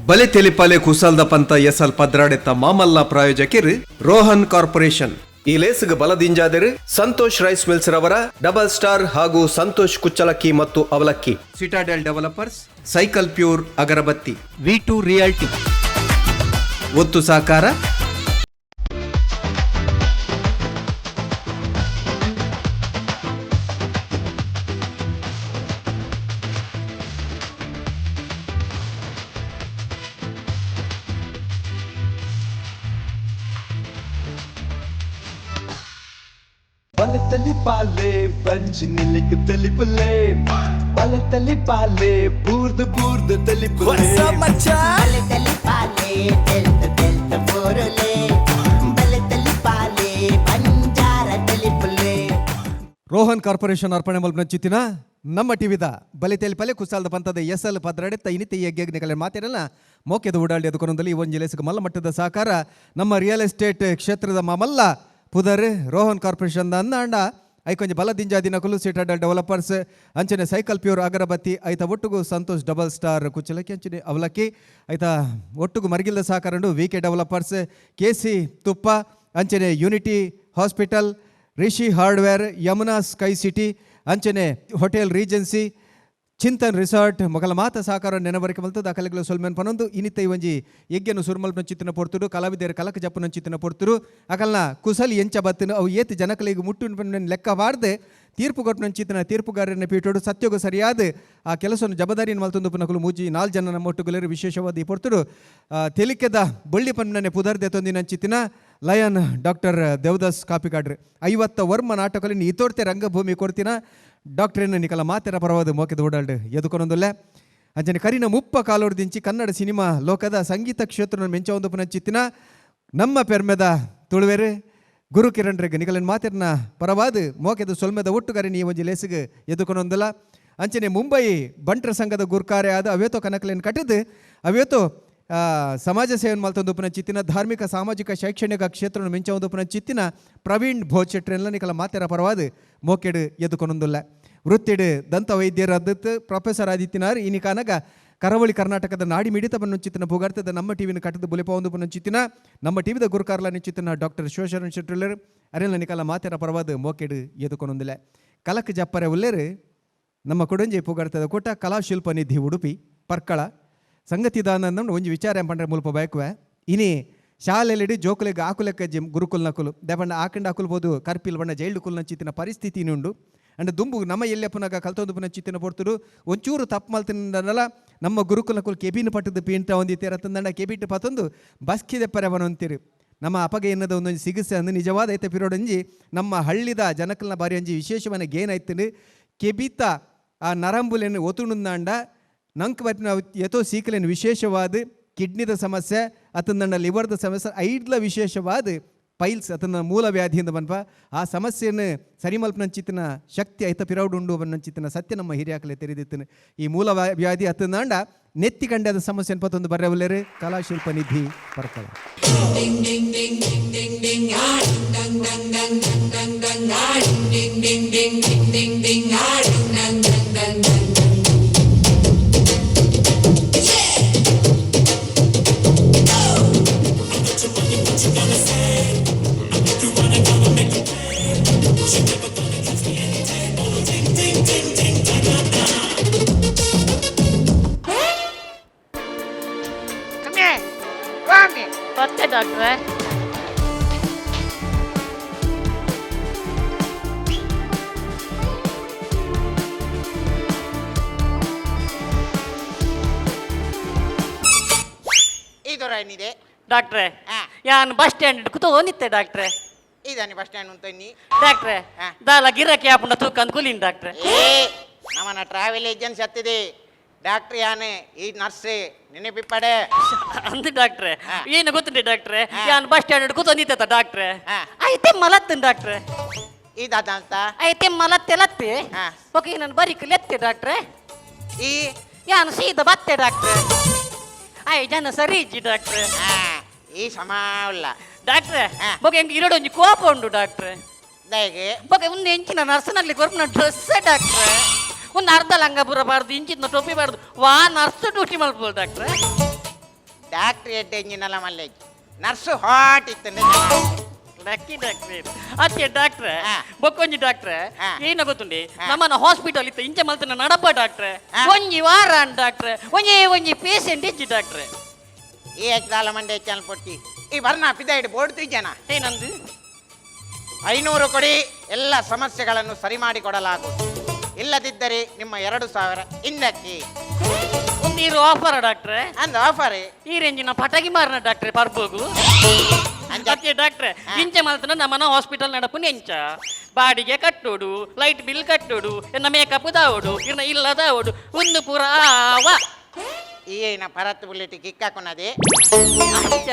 BaleTelipale ಕುಸಲ್ದ ಪಂತ ಎಸಲ್ ಪದ್ರಾಡೆತ್ತ ಮಾಮಲ್ಲ ಪ್ರಾಯೋಜಕರು Rohan corporation. ಈ ಲೇಸ್ಗೆ ಬಲದಿಂಜಾದರು ಸಂತೋಷ್ ರೈಸ್ ಮಿಲ್ಸ್ ರವರ ಡಬಲ್ ಸ್ಟಾರ್ ಹಾಗೂ ಸಂತೋಷ್ ಕುಚ್ಚಲಕ್ಕಿ ಮತ್ತು ಅವಲಕ್ಕಿ. Citadel developers, cycle pure agarbatti, V2 realty. ಒತ್ತು ಸಾಕಾರ BaleTelipale पंचनिलिक तेलिपले BaleTelipale बूर्द बूर्द तेलिपले What's up मचा BaleTelipale तेल्त बोरले BaleTelipale पंजार तेलिपले. ರೋಹನ್ ಕಾರ್ಪೊರೇಷನ್ ಅರ್ಪಣೆ ಮಲ್ಪನಚ್ಚಿತ್ತಿನ ನಮ್ಮ ಟಿವಿದ BaleTelipale ಕುಸಾಲದ ಪಂತದ ಎಸಲ್ ಪದ್ರಾಡೆ ತೈನಿತಿ ಯಜ್ಞಗಳ ಮಾತಿರಲ್ಲ ಮೋಕೆದ ಓಡಾಡಿ ಅದಕ್ಕೊಂದಲ್ಲಿ ಒಂದು ಜಿಲ್ಲೆಸಿಗೆ ಮಲ್ಲ ಮಟ್ಟದ ಸಹಕಾರ ನಮ್ಮ ರಿಯಲ್ ಎಸ್ಟೇಟ್ ಕ್ಷೇತ್ರದ ಮಲ್ಲ ಪುದರ್ ರೋಹನ್ ಕಾರ್ಪೊರೇಷನ್ ಅಂದ ಐಕೊಂಜ ಬಲದಿಂಜ ದಿನಕಲು ಸಿಟಾಡೆಲ್ ಡೆವಲಪರ್ಸ್ ಅಂಚನೆ ಸೈಕಲ್ ಪ್ಯೂರ್ ಅಗರಬತ್ತಿ ಐತ ಒಟ್ಟುಗು ಸಂತೋಷ್ ಡಬಲ್ ಸ್ಟಾರ್ ಕುಚ್ಚಲಕ್ಕಿ ಅಂಚನೆ ಅವಲಕ್ಕಿ ಐತ ಒಟ್ಟುಗು ಮರಗಿಲ್ದ ಸಹಕಾರಂಡು VK ಡೆವಲಪರ್ಸ್ KC ತುಪ್ಪ ಅಂಚನೆ unity hospital Rishi hardware Yamuna sky city ಅಂಚನೆ ಹೋಟೆಲ್ ರೀಜೆನ್ಸಿ ಚಿಂತನ್ ರಿಸಾರ್ಟ್ ಮೊಗಲ ಮಾತ ಸಹಕಾರ ನೆನವರಿಕೆ ಮಲ್ತದ ಕಲೆಗಳು ಸೊಲ್ಮೆನ್ ಪನೊಂದು ಇನಿತ ಒಂಜಿ ಯಜ್ಞನು ಸುರ್ಮಲ್ಪನ ಚಿತ್ತನ ಪೊರ್ತುಡು ಕಲಾವಿದರ ಕಲಕ ಜಪ್ಪನ ಚಿತ್ತನ ಪೊರ್ತುರು ಅಕಲ್ನ ಕುಸಲಿ ಎಂಚ ಬತ್ತನು ಅವು ಏತ್ ಜನಕಲಿಗೆ ಮುಟ್ಟು ಲೆಕ್ಕ ಬಾರ್ದೆ ತೀರ್ಪು ಕೊಟ್ಟನ ಚಿತ್ತನ ತೀರ್ಪುಗಾರನ ಪೀಠೋಡು ಸತ್ಯೋಗ ಸರಿಯಾದ ಆ ಕೆಲಸವನ್ನು ಜವಾಬ್ದಾರಿಯನ್ನು ಮಲ್ತೊಂದು ಪುನಕಲು ಮೂಜಿ 4 ಜನ ನಮ್ಮ ಒಟ್ಟುಗುಲರು ವಿಶೇಷವಾದ ಈ ಪೊರ್ತುಡು ತೆಲಿಕೆದ ಬಳ್ಳಿ ಪನ್ನನೆ ಪುದರ್ದೆ ತೊಂದಿನ ಚಿತ್ತಿನ ಲಯನ್ ಡಾಕ್ಟರ್ ದೇವದಾಸ್ ಕಾಪಿಕಾಡ್ರೆ 50 ವರ್ಮ ನಾಟಕದಲ್ಲಿ ಇತೋರ್ತೆ ರಂಗಭೂಮಿ ಕೊಡ್ತಿನ ಡಾಕ್ಟ್ರೇನ ನಿಕಲ ಮಾತೆರ ಪರವಾದ ಮೋಕೆದ ಓಡಾಡು ಎದುಕೊನೊಂದುಲ್ಲೆ ಅಂಚನೆ ಕರಿನ ಮುಪ್ಪ ಕಾಲೋಡ್ದಿಂಚಿ ಕನ್ನಡ ಸಿನಿಮಾ ಲೋಕದ ಸಂಗೀತ ಕ್ಷೇತ್ರ ಮೆಂಚ ಒಂದು ಪುನಃ ಚಿತ್ತಿನ ನಮ್ಮ ಪೆರ್ಮೆದ ತುಳುವೆರು ಗುರು ಕಿರಣ್ ರೆಗ್ ನಿಕಲನ್ ಮಾತೆರ್ನ ಪರವಾದ ಮೋಕೆದ ಸೊಲ್ಮೆದ ಒಟ್ಟುಗಾರಿ ನೀ ಒಂಜಿ ಲೇಸಿಗೆ ಎದುಕೊನೊಂದಲ್ಲ ಅಂಚನೆ ಮುಂಬೈ ಬಂಟ್ರ ಸಂಘದ ಗುರ್ಕಾರೆ ಆದ ಅವೇತೋ ಕನಕಲೇನು ಕಟ್ಟಿದ್ದು ಅವೇತೋ ಸಮಾಜ ಸೇವೆ ಮಲ್ತೊಂದು ಪುನಃ ಚಿತ್ತಿನ ಧಾರ್ಮಿಕ ಸಾಮಾಜಿಕ ಶೈಕ್ಷಣಿಕ ಕ್ಷೇತ್ರ ಮಿಂಚ ಒಂದು ಪುನಃ ಚಿತ್ತಿನ ಪ್ರವೀಣ್ ಭೋಜೆಟ್ರೆಲ್ಲ ನಿಕಲ ಮಾತೆರ ಪರವಾದ ಮೋಕೆಡು ಎದುಕೊನೊಂದುಲ್ಲ ವೃತ್ತಿಡು ದಂತ ವೈದ್ಯರಾದತ್ತು ಪ್ರೊಫೆಸರ್ ಆದಿತ್ಯನಾರ್ ಇನಿ ಕಾನಗ ಕರಾವಳಿ ಕರ್ನಾಟಕದ ನಾಡಿ ಮಿಡಿತ ಬನ್ನು ಚಿತ್ತಿನ ಪುಗಾರ್ತದ ನಮ್ಮ ಟಿವಿನ ಕಟ್ಟದ ಬುಲಿಪ ಒಂದು ಪುನಃ ಚಿತ್ತಿನ ನಮ್ಮ ಟಿವಿದ ಗುರುಕಾರ್ಲ ನಿಶ್ಚಿತ್ತಿನ ಡಾಕ್ಟರ್ ಶಿವಶರಣ್ ಶೆಟ್ರುಲ್ಲರ್ ಅರೆಲ್ಲ ನಿಕಲ ಮಾತೆರ ಪರವಾದ ಮೋಕೆಡು ಎದುಕೊನೊಂದಿಲ್ಲ ಕಲಕ್ ಜಪ್ಪರೆ ಉಲ್ಲೇರು ನಮ್ಮ ಕೊಡಂಜಿ ಪುಗಾರ್ತದ ಕೊಟ್ಟ ಕಲಾಶಿಲ್ಪ ನಿಧಿ ಉಡುಪಿ ಪರ್ಕಳ ಸಂಗತಿದಾನ ಒಂಜಿ ವಿಚಾರ ಪಂಡ್ರೆ ಮುಲ್ಪ ಬಯಕುವೆ ಇನಿ ಶಾಲೆಯಲ್ಲಿ ಜೋಕುಲೆಗೆ ಆಕುಲೆಕ್ಕ ಜಿಮ್ ಗುರುಕುಲ್ ನಕುಲು ದೇಪಂಡ ಆಕಂಡ ಹಾಕುಲ್ಬೋದು ಕರ್ಪಿಲ್ ಬಣ್ಣ ಜೈಲ್ಡು ಕುಲ್ನ ಚಿತ್ತಿನ ಪರಿಸ್ಥಿತಿ ಉಂಡು ಅಂಡ್ ದುಂಬು ನಮ್ಮ ಎಲ್ಲಪ್ಪನಾಗ ಕಲ್ತೊಂದು ಪುನಃ ಚಿತ್ತಿನ ಪೊರ್ತುಡು ಒಂಚೂರು ತಪ್ಪು ಮಲ್ತಿನಲ್ಲ ನಮ್ಮ ಗುರುಕುಲ್ ನಕುಲ್ ಕೆಬಿನ ಪಟ್ಟದ ಪೀಂಟ ಹೊಂದಿತ್ತೀರ ತಂದಂಡ ಕೆಬಿಟ್ಟು ಪತ್ತೊಂದು ಬಸ್ಕಿದೆ ಪರವನ ಅಂತೀರಿ ನಮ್ಮ ಅಪಗೆ ಎನ್ನದ ಒಂದೊಂದು ಸಿಗಿಸೆ ಅಂದು ನಿಜವಾದ ಐತೆ ಪಿರೋಡಂಜಿ ನಮ್ಮ ಹಳ್ಳಿದ ಜನಕಲ್ನ ಬಾರಿ ಅಂಜಿ ವಿಶೇಷವನ್ನ ಗೇನಾಯ್ತು ಕೆಬಿತ ಆ ನರಂಬುಲೆನ್ನು ಒತುಂಡುಂದಾಂಡ ನಂಗೆ ಬಟ್ಟಿನ ಎತೋ ಸೀಕಲೇನು ವಿಶೇಷವಾದ ಕಿಡ್ನಿದ ಸಮಸ್ಯೆ ಅತಂದಂಡ ಲಿವರ್ದ ಸಮಸ್ಯೆ ಐಡ್ಲ ವಿಶೇಷವಾದ ಪೈಲ್ಸ್ ಅತನ ಮೂಲ ವ್ಯಾಧಿಯಿಂದ ಬನ್ಪ ಆ ಸಮಸ್ಯೆಯನ್ನು ಸರಿಮಲ್ಪನ ಚಿತ್ತಿನ ಶಕ್ತಿ ಐತ ಪಿರೌಡುಂಡು ಬನ್ನ ಚಿತ್ತಿನ ಸತ್ಯ ನಮ್ಮ ಹಿರಿಯಾಕಲೆ ತೆರೆದಿತ್ತನು ಈ ಮೂಲ ವ್ಯಾಧಿ ಅತಂದಾಂಡ ನೆತ್ತಿ ಕಂಡದ ಸಮಸ್ಯೆ ಅನ್ಪತ್ತೊಂದು ಬರ್ರೆವಲ್ಲರು ಕಲಾಶಿಲ್ಪ ನಿಧಿ ಪರ್ಕಳ Perché doctor? ಇದೊರನಿದೆ ಡಾಕ್ಟ್ರೆ ಯಾನ್ ಬಸ್ ಸ್ಟ್ಯಾಂಡ್ ಕೂತೋನಿತ್ತೆ ಡಾಕ್ಟ್ರೆ ಇದನಿ ಬಸ್ ಸ್ಟ್ಯಾಂಡ್ ಉಂತನಿ ಡಾಕ್ಟ್ರೆ ದಾಲ ಗಿರಕಿ ಆಪುಂಡ ತೂಕನ್ ಕುಲಿನ್ ಡಾಕ್ಟ್ರೆ ಏ ನಮ್ಮನ ಟ್ರಾವೆಲ್ ಏಜೆನ್ಸಿ ಹತ್ತಿದೆ ಡಾಕ್ಟ್ರ್ ಯಾನೆ ಈ ನರ್ಸ್ ನೆನಪಿಪ್ಪಡೆ ಅಂದ್ ಡಾಕ್ಟ್ರೆ ಏನು ಗೊತ್ತುಂಟೆ ಡಾಕ್ಟ್ರೆ ಯಾನ್ ಬಸ್ ಸ್ಟ್ಯಾಂಡ್ ಕೂತೋನಿತ್ತೆ ಡಾಕ್ಟ್ರೆ ಐತೆ ಮಲತ್ತನ್ ಡಾಕ್ಟ್ರೆ ಇದಂತ ಐತೆ ಮಲತ್ತೆಲತ್ತೆ ಓಕೆ ನಾನು ಬರೀಕ್ ಲೆತ್ತೆ ಡಾಕ್ಟ್ರೆ ಈ ಯಾನ್ ಸೀದ ಬತ್ತೆ ಡಾಕ್ಟ್ರೆ ಐ ಜನ ಸರಿ ಇಜ್ಜಿ ಡಾಕ್ಟ್ರೆ ಈ ಸಮಾವುಲ್ಲ ಡಾಕ್ಟ್ರೆ ಬೊಗೆ ಎಂಗೆ ಇರೋಡು ಒಂಜಿ ಕೋಪ ಉಂಡು ಡಾಕ್ಟ್ರೆ ದಯಗೆ ಬೊಗೆ ಒಂದು ಎಂಚಿನ ನರ್ಸನಲ್ಲಿ ಕೊರ್ಪುನ ಡ್ರೆಸ್ ಡಾಕ್ಟ್ರೆ ಒಂದು ಅರ್ಧ ಲಂಗ ಬರಬಾರ್ದು ಇಂಚಿನ ಟೊಪ್ಪಿ ಬಾರ್ದು ವಾ ನರ್ಸ್ ಡ್ಯೂಟಿ ಮಾಡ್ಬೋದು ಡಾಕ್ಟ್ರೆ ಡಾಕ್ಟ್ರ್ ಎಡ್ಡೆ ಎಂಜಿನಲ್ಲ ಮಲ್ಲೆ ನರ್ಸು ಹಾಟ್ ಇತ್ತು ಲಕ್ಕಿ ಡಾಕ್ಟ್ರೆ ಅತ್ತೆ ಡಾಕ್ಟ್ರೆ ಹಾ. ಬೊಕ್ಕೊಂಜಿ ಡಾಕ್ಟ್ರೆ ಹಾ. ಏನ ಗೊತ್ತುಂಡಿ ಹಾ. ನಮ್ಮನ್ನ ಹಾಸ್ಪಿಟಲ್ ಇತ್ತು ಇಂಚೆ ಮಲ್ತನ ನಡಪ ಡಾಕ್ಟ್ರೆ ಹಾ. ಒಂಜಿ ವಾರ ಡಾಕ್ಟ್ರೆ ಒಂಜಿ ಪೇಷಂಟ್ ಇಜ್ಜಿ ಡಾಕ್ಟ್ರೆ ಈ ಹೆಚ್ಚಾಲ ಮಂಡೆ ಹೆಚ್ಚಾಲ ಪೊಟ್ಟಿ ಈ ಬರ್ನ ಪಿದಾಯಿಡ್ ಬೋಡ್ತು ಜನ ಏನಂದು 500 ಕೊಡಿ ಎಲ್ಲ ಸಮಸ್ಯೆಗಳನ್ನು ಸರಿ ಮಾಡಿಕೊಡಲಾಗುವುದು ಇಲ್ಲದಿದ್ದರೆ ನಿಮ್ಮ 2000 ಹಿಂದಕ್ಕೆ ಒಂದೀರು ಆಫರ್ ಡಾಕ್ಟ್ರೆ ಅಂದ ಆಫರ್ ಈ ರೇಂಜಿನ ಪಟಾಕಿ ಮಾರನ ಡಾಕ್ಟ್ರೆ ಪರ್ಬೋಗು ಅತ್ತೆ ಡಾಕ್ಟ್ರೆ ಇಂಚೆ ಮಲ್ತನ ನಮ್ಮನ ಹಾಸ್ಪಿಟಲ್ ನಡಪುನ ಎಂಚ ಬಾಡಿಗೆ ಕಟ್ಟೋಡು ಲೈಟ್ ಬಿಲ್ ಕಟ್ಟೋಡು ಎನ್ನ ಮೇಕಪ್ ದಾವೋಡು ಇನ್ನ ಇಲ್ಲದ ಓಡು ಒಂದು ಪುರಾವ ಈನ ಪರತ್ ಬುಲೆಟ್ ಕಿಕ್ಕಾಕೊನದೆ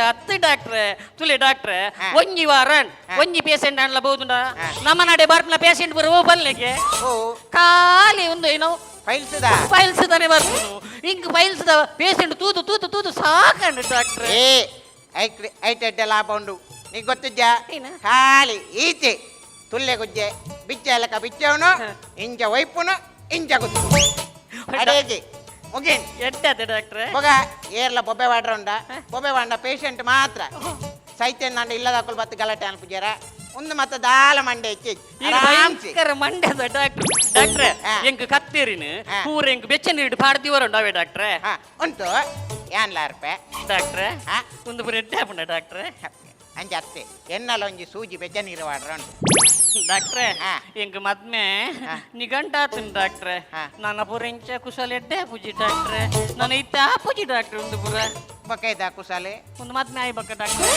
ಅತ್ತೆ ಡಾಕ್ಟ್ರೆ ತುಲೆ ಡಾಕ್ಟ್ರೆ ಹಾ. ಒಂಜಿ ವಾರನ್ ಒಂಜಿ ಪೇಷಂಟ್ ಅನ್ಲಬಹುದುಂಡ ನಮ್ಮ ನಡೆ ಬರ್ಪನ ಪೇಷಂಟ್ ಬರುವ ಬಲ್ಲೆಗೆ ಓ ಖಾಲಿ ಒಂದು ಏನೋ ಫೈಲ್ಸ್ದ ಫೈಲ್ಸ್ ತಾನೆ ಬರ್ತೀನಿ ಇಂಕ್ ಫೈಲ್ಸ್ ಪೇಷಂಟ್ ತೂತು ಸಾಕಂಡು ಡಾಕ್ಟ್ರೆ ಏ ಐಟೆಡ್ಡೆ ಲಾಭ ಉಂಡು ನೀಗ್ ಗೊತ್ತಿದ್ದ ಏನ? ಖಾಲಿ ಈಚೆ ತುಲ್ಲೆ ಗುಜ್ಜೆ ಬಿಚ್ಚ ಎಲ್ಲಕ ಬಿಚ್ಚವನು ಹಾ. ಇಂಚ ವೈಪುನು ಇಂಚ ಗುತ್ತು ಅಡೇಜಿ ಮುಗೇನ್ ಎಡ್ಡದೆ ಡಾಕ್ಟ್ರೆ ಮಗ ಏರ್ಲ ಬೊಬ್ಬೆ ವಾಡ್ರ ಉಂಡ ಬೊಬ್ಬೆ ವಾಂಡ ಪೇಷಂಟ್ ಮಾತ್ರ ಸೈತನ್ ನಂಡ ಇಲ್ಲದ ಹಾಕೊಳ್ ಬತ್ತು ಗಲಾಟೆ ಅನ್ಪುಜಾರ ಒಂದು ಮತ್ತೆ ದಾಲ ಮಂಡೆ ಹೆಚ್ಚಿ ಈಗ ಭಯಂಕರ ಮಂಡ್ಯದ ಡಾಕ್ಟ್ರೆ ಹಾ. ಎಂಕ್ ಕತ್ತೇರಿನ ಹಾ. ಪೂರ ಎಂಕ್ ಬೆಚ್ಚ ನೀಡು ಪಾಡ್ದಿವರ ಉಂಡಾವೆ ಡಾಕ್ಟ್ರೆ ಹಾ ಉಂಟು ಏನ್ಲಾರ್ಪೆ ಡಾಕ್ಟ್ರೆ ಹಾ. ಒಂದು ಪೂರ ಎಡ್ಡೆ ಹಾಪುಂಡ ಡಾಕ್ಟ್ರೆ ಅಂಚ ಅತ್ತೆ ಎನ್ನಲ ಒಂಜಿ ಸೂಜಿ ಬೆಚ್ಚ ನೀರು ವಾಡ್ರ ಉಂಟು ಡಾಕ್ಟ್ರೆ ಹಾ. ಎಂಕ್ ಮದ್ಮೆ ಹಾ. ನಿಗಂಟಾತನ್ ಡಾಕ್ಟ್ರೆ ಹಾ. ನನ್ನ ಪೂರ ಇಂಚ ಕುಶಲ ಎಡ್ಡೆ ಹಾಪುಜಿ ಡಾಕ್ಟ್ರೆ ನನ್ನ ಇತ್ತ ಹಾಪುಜಿ ಡಾಕ್ಟ್ರೆ ಒಂದು ಪೂರ ಬಕೈದ ಕುಸಾಲೆ ಒಂದು ಮದ್ಮೆ ಆಯ್ಬಕ್ಕ ಡಾಕ್ಟ್ರೆ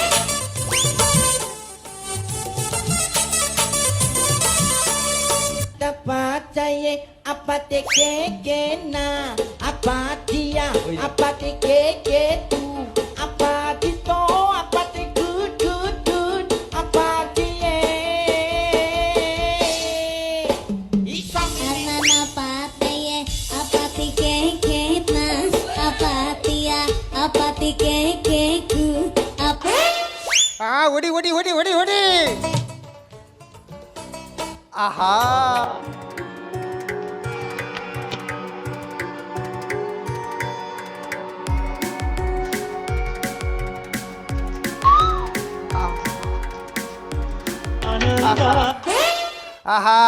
Tapataye apate ke na apatia apate ke tu apati to apate good apatie Anana pataye apati ke na apatia apati ke ku ಹಾ ಹೊಡಿ ಹೊಡಿ ಹೊಡಿ ಹೊಡಿ ಹೊಡಿ ಆಹಾ ಆಹಾ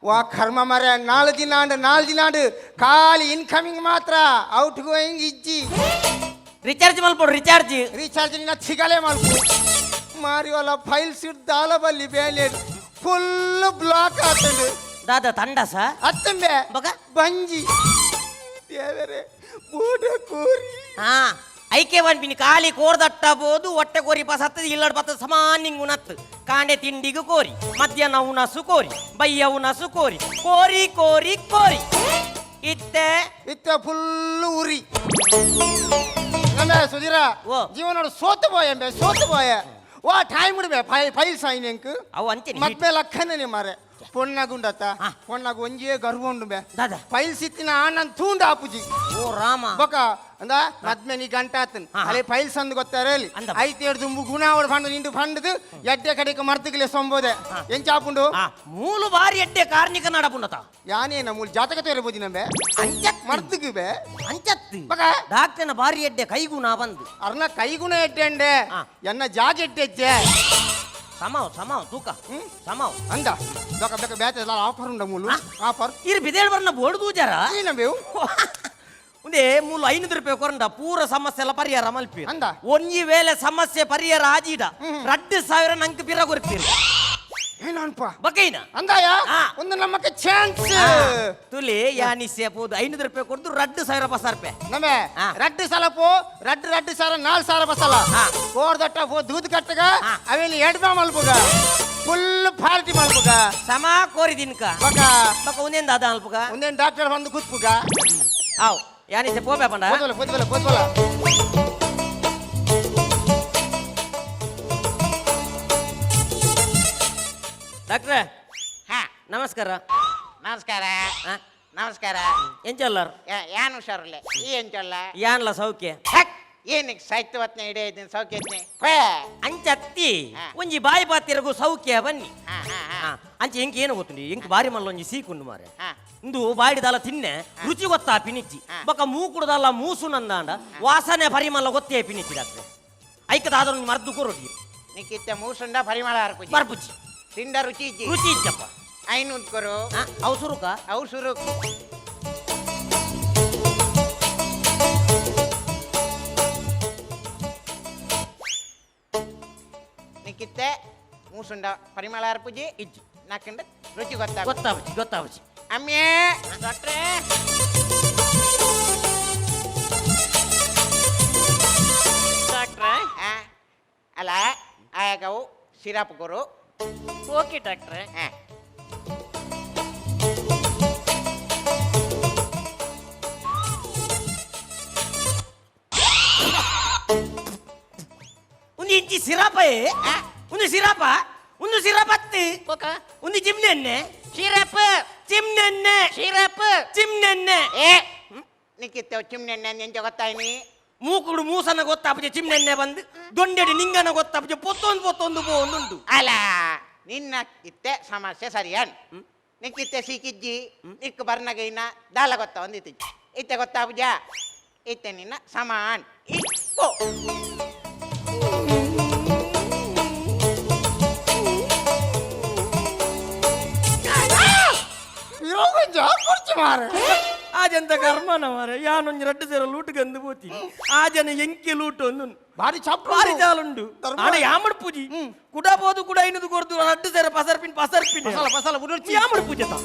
ವಾ ಕರ್ಮ ಮರ 4 ದಿನಾಂಡು ಖಾಲಿ ಇನ್ಕಮಿಂಗ್ ಮಾತ್ರ ಔಟ್ ಗೋಯಿಂಗ್ ಇಜ್ಜಿ ರಿಚಾರ್ಜ್ ಮಲ್ಪಡು ರಿಚಾರ್ಜ್ ರೀಚಾರ್ಜ್ ನಿನ್ನ ಸಿಗಲೇ ಮಲ್ಪು ಮಾರಿ వాళ్ళ ಫೈಲ್ಸ್ ದಾಲ ಬಲ್ಲಿ ಬೇಲೇಡು ಫುಲ್ ಬ್ಲಾಕ್ ಆತಂಡು ದಾದ ತಂಡ ಸಾ ಅತ್ತಂಬೆ ಬಗ ಬಂಜಿ ದೇವರೇ ಬೂಟ ಕೋರಿ ಹಾ ಐಕೆ ಬಂದ್ಬಿನಿ ಖಾಲಿ ಕೋರ್ದಟ್ಟ ಬೋದು ಹೊಟ್ಟೆ ಕೋರಿ ಪಾಸ್ ಹತ್ತದ ಇಲ್ಲಡ್ ಬತ್ತದ ಸಮಾನಿಂಗ್ ಉಣತ್ತು ಕಾಂಡೆ ತಿಂಡಿಗೂ ಕೋರಿ ಮಧ್ಯಾಹ್ನ ಉಣಸು ಕೋರಿ ಬಯ್ಯ ಉಣಸು ಕೋರಿ ಕೋರಿ ಕೋರಿ ಕೋರಿ ಇತ್ತ ಫುಲ್ ಉರಿ ನಮ್ಮ ಸುಧೀರ ಓ. ಜೀವನ ಸೋತು ಬೋಯ ವಾ ಟೈಮ್ ಇಡ್ಬೆ ಫೈಲ್ ಸೈನ್ ಎಂಕ್ ಅವು ಅಂತೀನಿ ಮತ್ತೆ ಲಕ್ಕನೆ ಮಾರೆ ಪೊಣ್ಣಗುಂಡತ್ತ ಪೊಣ್ಣಗು ಒಂಜೇ ಗರ್ವ ಉಂಡು ಬೆ ದಾದ ಫೈಲ್ ಸಿತ್ತಿನ ಆನಂದ್ ತೂಂಡ ಆಪುಜಿ ಓ ರಾಮ ಬೊಕ ಅಂದ ಮದ್ಮೆ ನೀ ಗಂಟ ಆತನ್ ಅಲೆ ಫೈಲ್ಸ್ ಅಂದ್ ಗೊತ್ತಾರೇಲಿ ಅಂದ. ಐತೆ ದುಂಬು ಗುಣ ಅವಡ್ ಫಂಡ್ ನಿಂಡು ಫಂಡ್ದು ಎಡ್ಡೆ ಕಡೆಗೆ ಮರ್ತಗಿಲೆ ಸೊಂಬೋದೆ ಎಂಚಾಪುಂಡು ಮೂಲು ಬಾರಿ ಎಡ್ಡೆ ಕಾರ್ಣಿಕ ನಡಪುಂಡತ ಯಾನೇನ ಮೂಲ ಜಾತಕ ತೋರಿಬೋದು ನಮ್ಮೆ ಅಂಚತ್ ಮರ್ತಗು ಬೆ ಅಂಚತ್ತು ಬಕ ಡಾಕ್ಟರ್ನ ಬಾರಿ ಎಡ್ಡೆ ಕೈಗುಣ ಬಂದು ಅರ್ನ ಕೈಗುಣ ಎಡ್ಡೆ ಎನ್ನ ಜಾಗ ಎಡ್ಡೆಜ್ಜೆ ಸಮಾವ್ ತೂಕ ಸಮಾವ್ ಅಂದ ಬಕ ಬಕ ಬೇತೆ ಆಫರ್ ಉಂಡ ಮೂಲು ಆಫರ್ ಇರು ಬಿದೇಳ್ ಬರ್ನ ಬೋರ್ಡು ಜರ ಏನಬೇವು ಒಂದೇ ಮೂಲು 500 ರೂಪಾಯಿ ಕೊರಂಡ ಪೂರ ಸಮಸ್ಯೆ ಎಲ್ಲ ಪರಿಹಾರ ಮಲ್ಪಿ ಅಂದ ಒಂಜಿ ವೇಳೆ ಸಮಸ್ಯೆ ಪರಿಹಾರ ಆಜೀಡ 2000 ನಂಗೆ ಪಿರ ಕೊರ್ತೀರಿ ಏನನ್ಪ ಬಕೈನ ಅಂದಾಯ ಹಾ. ಒಂದು ನಮ್ಮಕ್ಕೆ ಚಾನ್ಸ್ ತುಲಿ ಯಾನಿಸೆ ಪೋದು 500 ರೂಪಾಯಿ ಕೊಡ್ದು 2000 ಬಸಾರ್ ರೂಪಾಯಿ ನಮ್ಮೆ ಹಾ. ರಡ್ಡು ಸಲ ಪೋ ರಡ್ಡು ಸಾಲ 4,000 ಬಸಲ ಹಾ. ಕೋರ್ದಟ್ಟ ಪೋ ದೂದ್ ಕಟ್ಟಗ ಹಾ. ಅವೆಲ್ಲಿ ಎಡ್ಬ ಮಲ್ಪುಗ ಫುಲ್ ಪಾರ್ಟಿ ಮಲ್ಪುಗ ಸಮ ಕೋರಿದಿನ್ಕ ಬಕ ಬಕ ಒಂದೇಂದ ಅದ ಅಲ್ಪಗ ಒಂದೇನ್ ಡಾಕ್ಟರ್ ಬಂದು ಕೂತ್ಪುಗ ಆವ್ ಯಾನಿಸೆ ಪೋಬೆ ಪಂಡ ಕೂತ್ಬಲ ಡಾಕ್ಟ್ರೆ ಹಾ ನಮಸ್ಕಾರ ನಮಸ್ಕಾರ ಹಾ? ನಮಸ್ಕಾರ ಎಂಚಲ್ಲರ್ ಯಾನ್ ಹುಷಾರಲ್ಲೇ ಈ ಎಂಚಲ್ಲ ಯಾನ್ಲ ಸೌಖ್ಯ ಏನಕ್ಕೆ ಸಾಹಿತ್ಯವತ್ನ ಇಡೇ ಇದ್ದೀನಿ ಸೌಖ್ಯತ್ನೆ ಅಂಚತ್ತಿ ಹಾ. ಒಂಜಿ ಬಾಯಿ ಬಾತಿರಗು ಸೌಖ್ಯ ಬನ್ನಿ ಹಾ ಹಾ ಹಾ ಅಂಚೆ ಇಂಕ ಏನು ಗೊತ್ತುಂಡಿ ಇಂಕ ಬಾರಿ ಮಲ್ಲ ಒಂಜಿ ಸೀಕುಂಡು ಮಾರೆ ಹಾ ಇಂದು ಬಾಡಿದಲ್ಲ ತಿನ್ನೆ ರುಚಿ ಗೊತ್ತಾ ಪಿನಿಚ್ಚಿ ಬೊಕ್ಕ ಮೂಕುಡದಲ್ಲ ಮೂಸುನಂದಾಂಡ ವಾಸನೆ ಪರಿಮಳ ಗೊತ್ತೇ ಪಿನಿಚ್ಚಿ ಡಾಕ್ಟ್ರೆ ಐಕದಾದ್ರೂ ಮರ್ದು ಕೊರೋಡಿ ನಿಕ್ಕಿತ್ತೆ ಮೂಸುಂಡ ಪರಿಮಳ ಹರ್ಪುಜಿ ಬರ್ಪುಚ್ಚಿ ತಿಂಡ ರುಚಿ ಇಜ್ಜಿ ರುಚಿ ಇಜ್ಜಪ್ಪ ಐನು ಉದ್ಕೊರು ಅವು ಸುರುಕ ಅವು ಸುರು ನಿಕ್ಕಿತ್ತೆ ಮೂಸುಂಡ ಪರಿಮಳ ಹರ್ಪುಜಿ ಇಜ್ಜಿ ನಾಕಂಡ ರುಚಿ ಗೊತ್ತಾ ಗೊತ್ತಾವಚ್ಚಿ ಗೊತ್ತಾವಚ್ಚಿ ಅಮ್ಮೇ ಡಾಕ್ಟ್ರೇ ಡಾಕ್ಟ್ರೇ ಅಲ್ಲ ಆಯಾಗವು ಸಿರಾಪ್ ಕೊರು ಓಕೆ ಡಾಕ್ಟ್ರೇ ಒಂದು ಇಂಚಿ ಸಿರಾಪೇ ಒಂದು ಸಿರಾಪ ಒಂದು ಸಿರಾಪತ್ತಿ ಓಕ ಒಂದು ಚಿಮ್ನೆಣ್ಣೆ ಸಿರಪ್ ಚಿಮ್ನೆಣ್ಣೆ ಸಿರಪ್ ಚಿಮ್ನೆಣ್ಣೆ ನಿಕ್ಕಿತ್ತೆ ಚಿಮ್ನೆಣ್ಣೆ ಎಂಚ ಗೊತ್ತಾಯ್ನಿ ಮೂಕುಡು ಮೂಸನ ಗೊತ್ತಾಪಜೆ ಚಿಮ್ನೆಣ್ಣೆ ಬಂದು ದೊಂಡೆಡಿ ನಿಂಗನ ಗೊತ್ತಾಪಜೆ ಪೊತ್ತೊಂದು ಬೋಂದುಂಟು ಅಲ್ಲ ನಿನ್ನ ಇತ್ತೆ ಸಮಸ್ಯೆ ಸರಿಯನ್ ನಿಕ್ಕಿತ್ತೆ ಸೀಕಿಜ್ಜಿ ನಿಕ್ ಬರ್ನಗೈನ ದಾಲ ಗೊತ್ತಾ ಒಂದಿತ್ತು ಇತ್ತೆ ಗೊತ್ತಾಪುಜ ಇತ್ತೆ ನಿನ್ನ ಸಮಾನ್ ಇಪ್ಪೋ ಆಜಂತ ಕರ್ಮನ ಮಾರ ಯಾನೊಂಜಿ ರಡ್ಡು ಸೇರ ಲೂಟು ಗಂದು పోతి ಆಜನ ಎಂಕೆ ಲೂಟು ಒಂದು ಭಾರಿ ಚಪ್ಪ ಭಾರಿ ಜಾಲುಂಡು ಆಡ ಯಾಮಡ್ ಪೂಜಿ ಕುಡ ಬೋದು ಕುಡ ಐನದು ಕೊರ್ದು ರಡ್ಡು ಸೇರ ಪಸರ್ಪಿನ್ ಪಸಲ ಬುಡುರ್ಚಿ ಯಾಮಡ್ ಪೂಜೆ ತಾ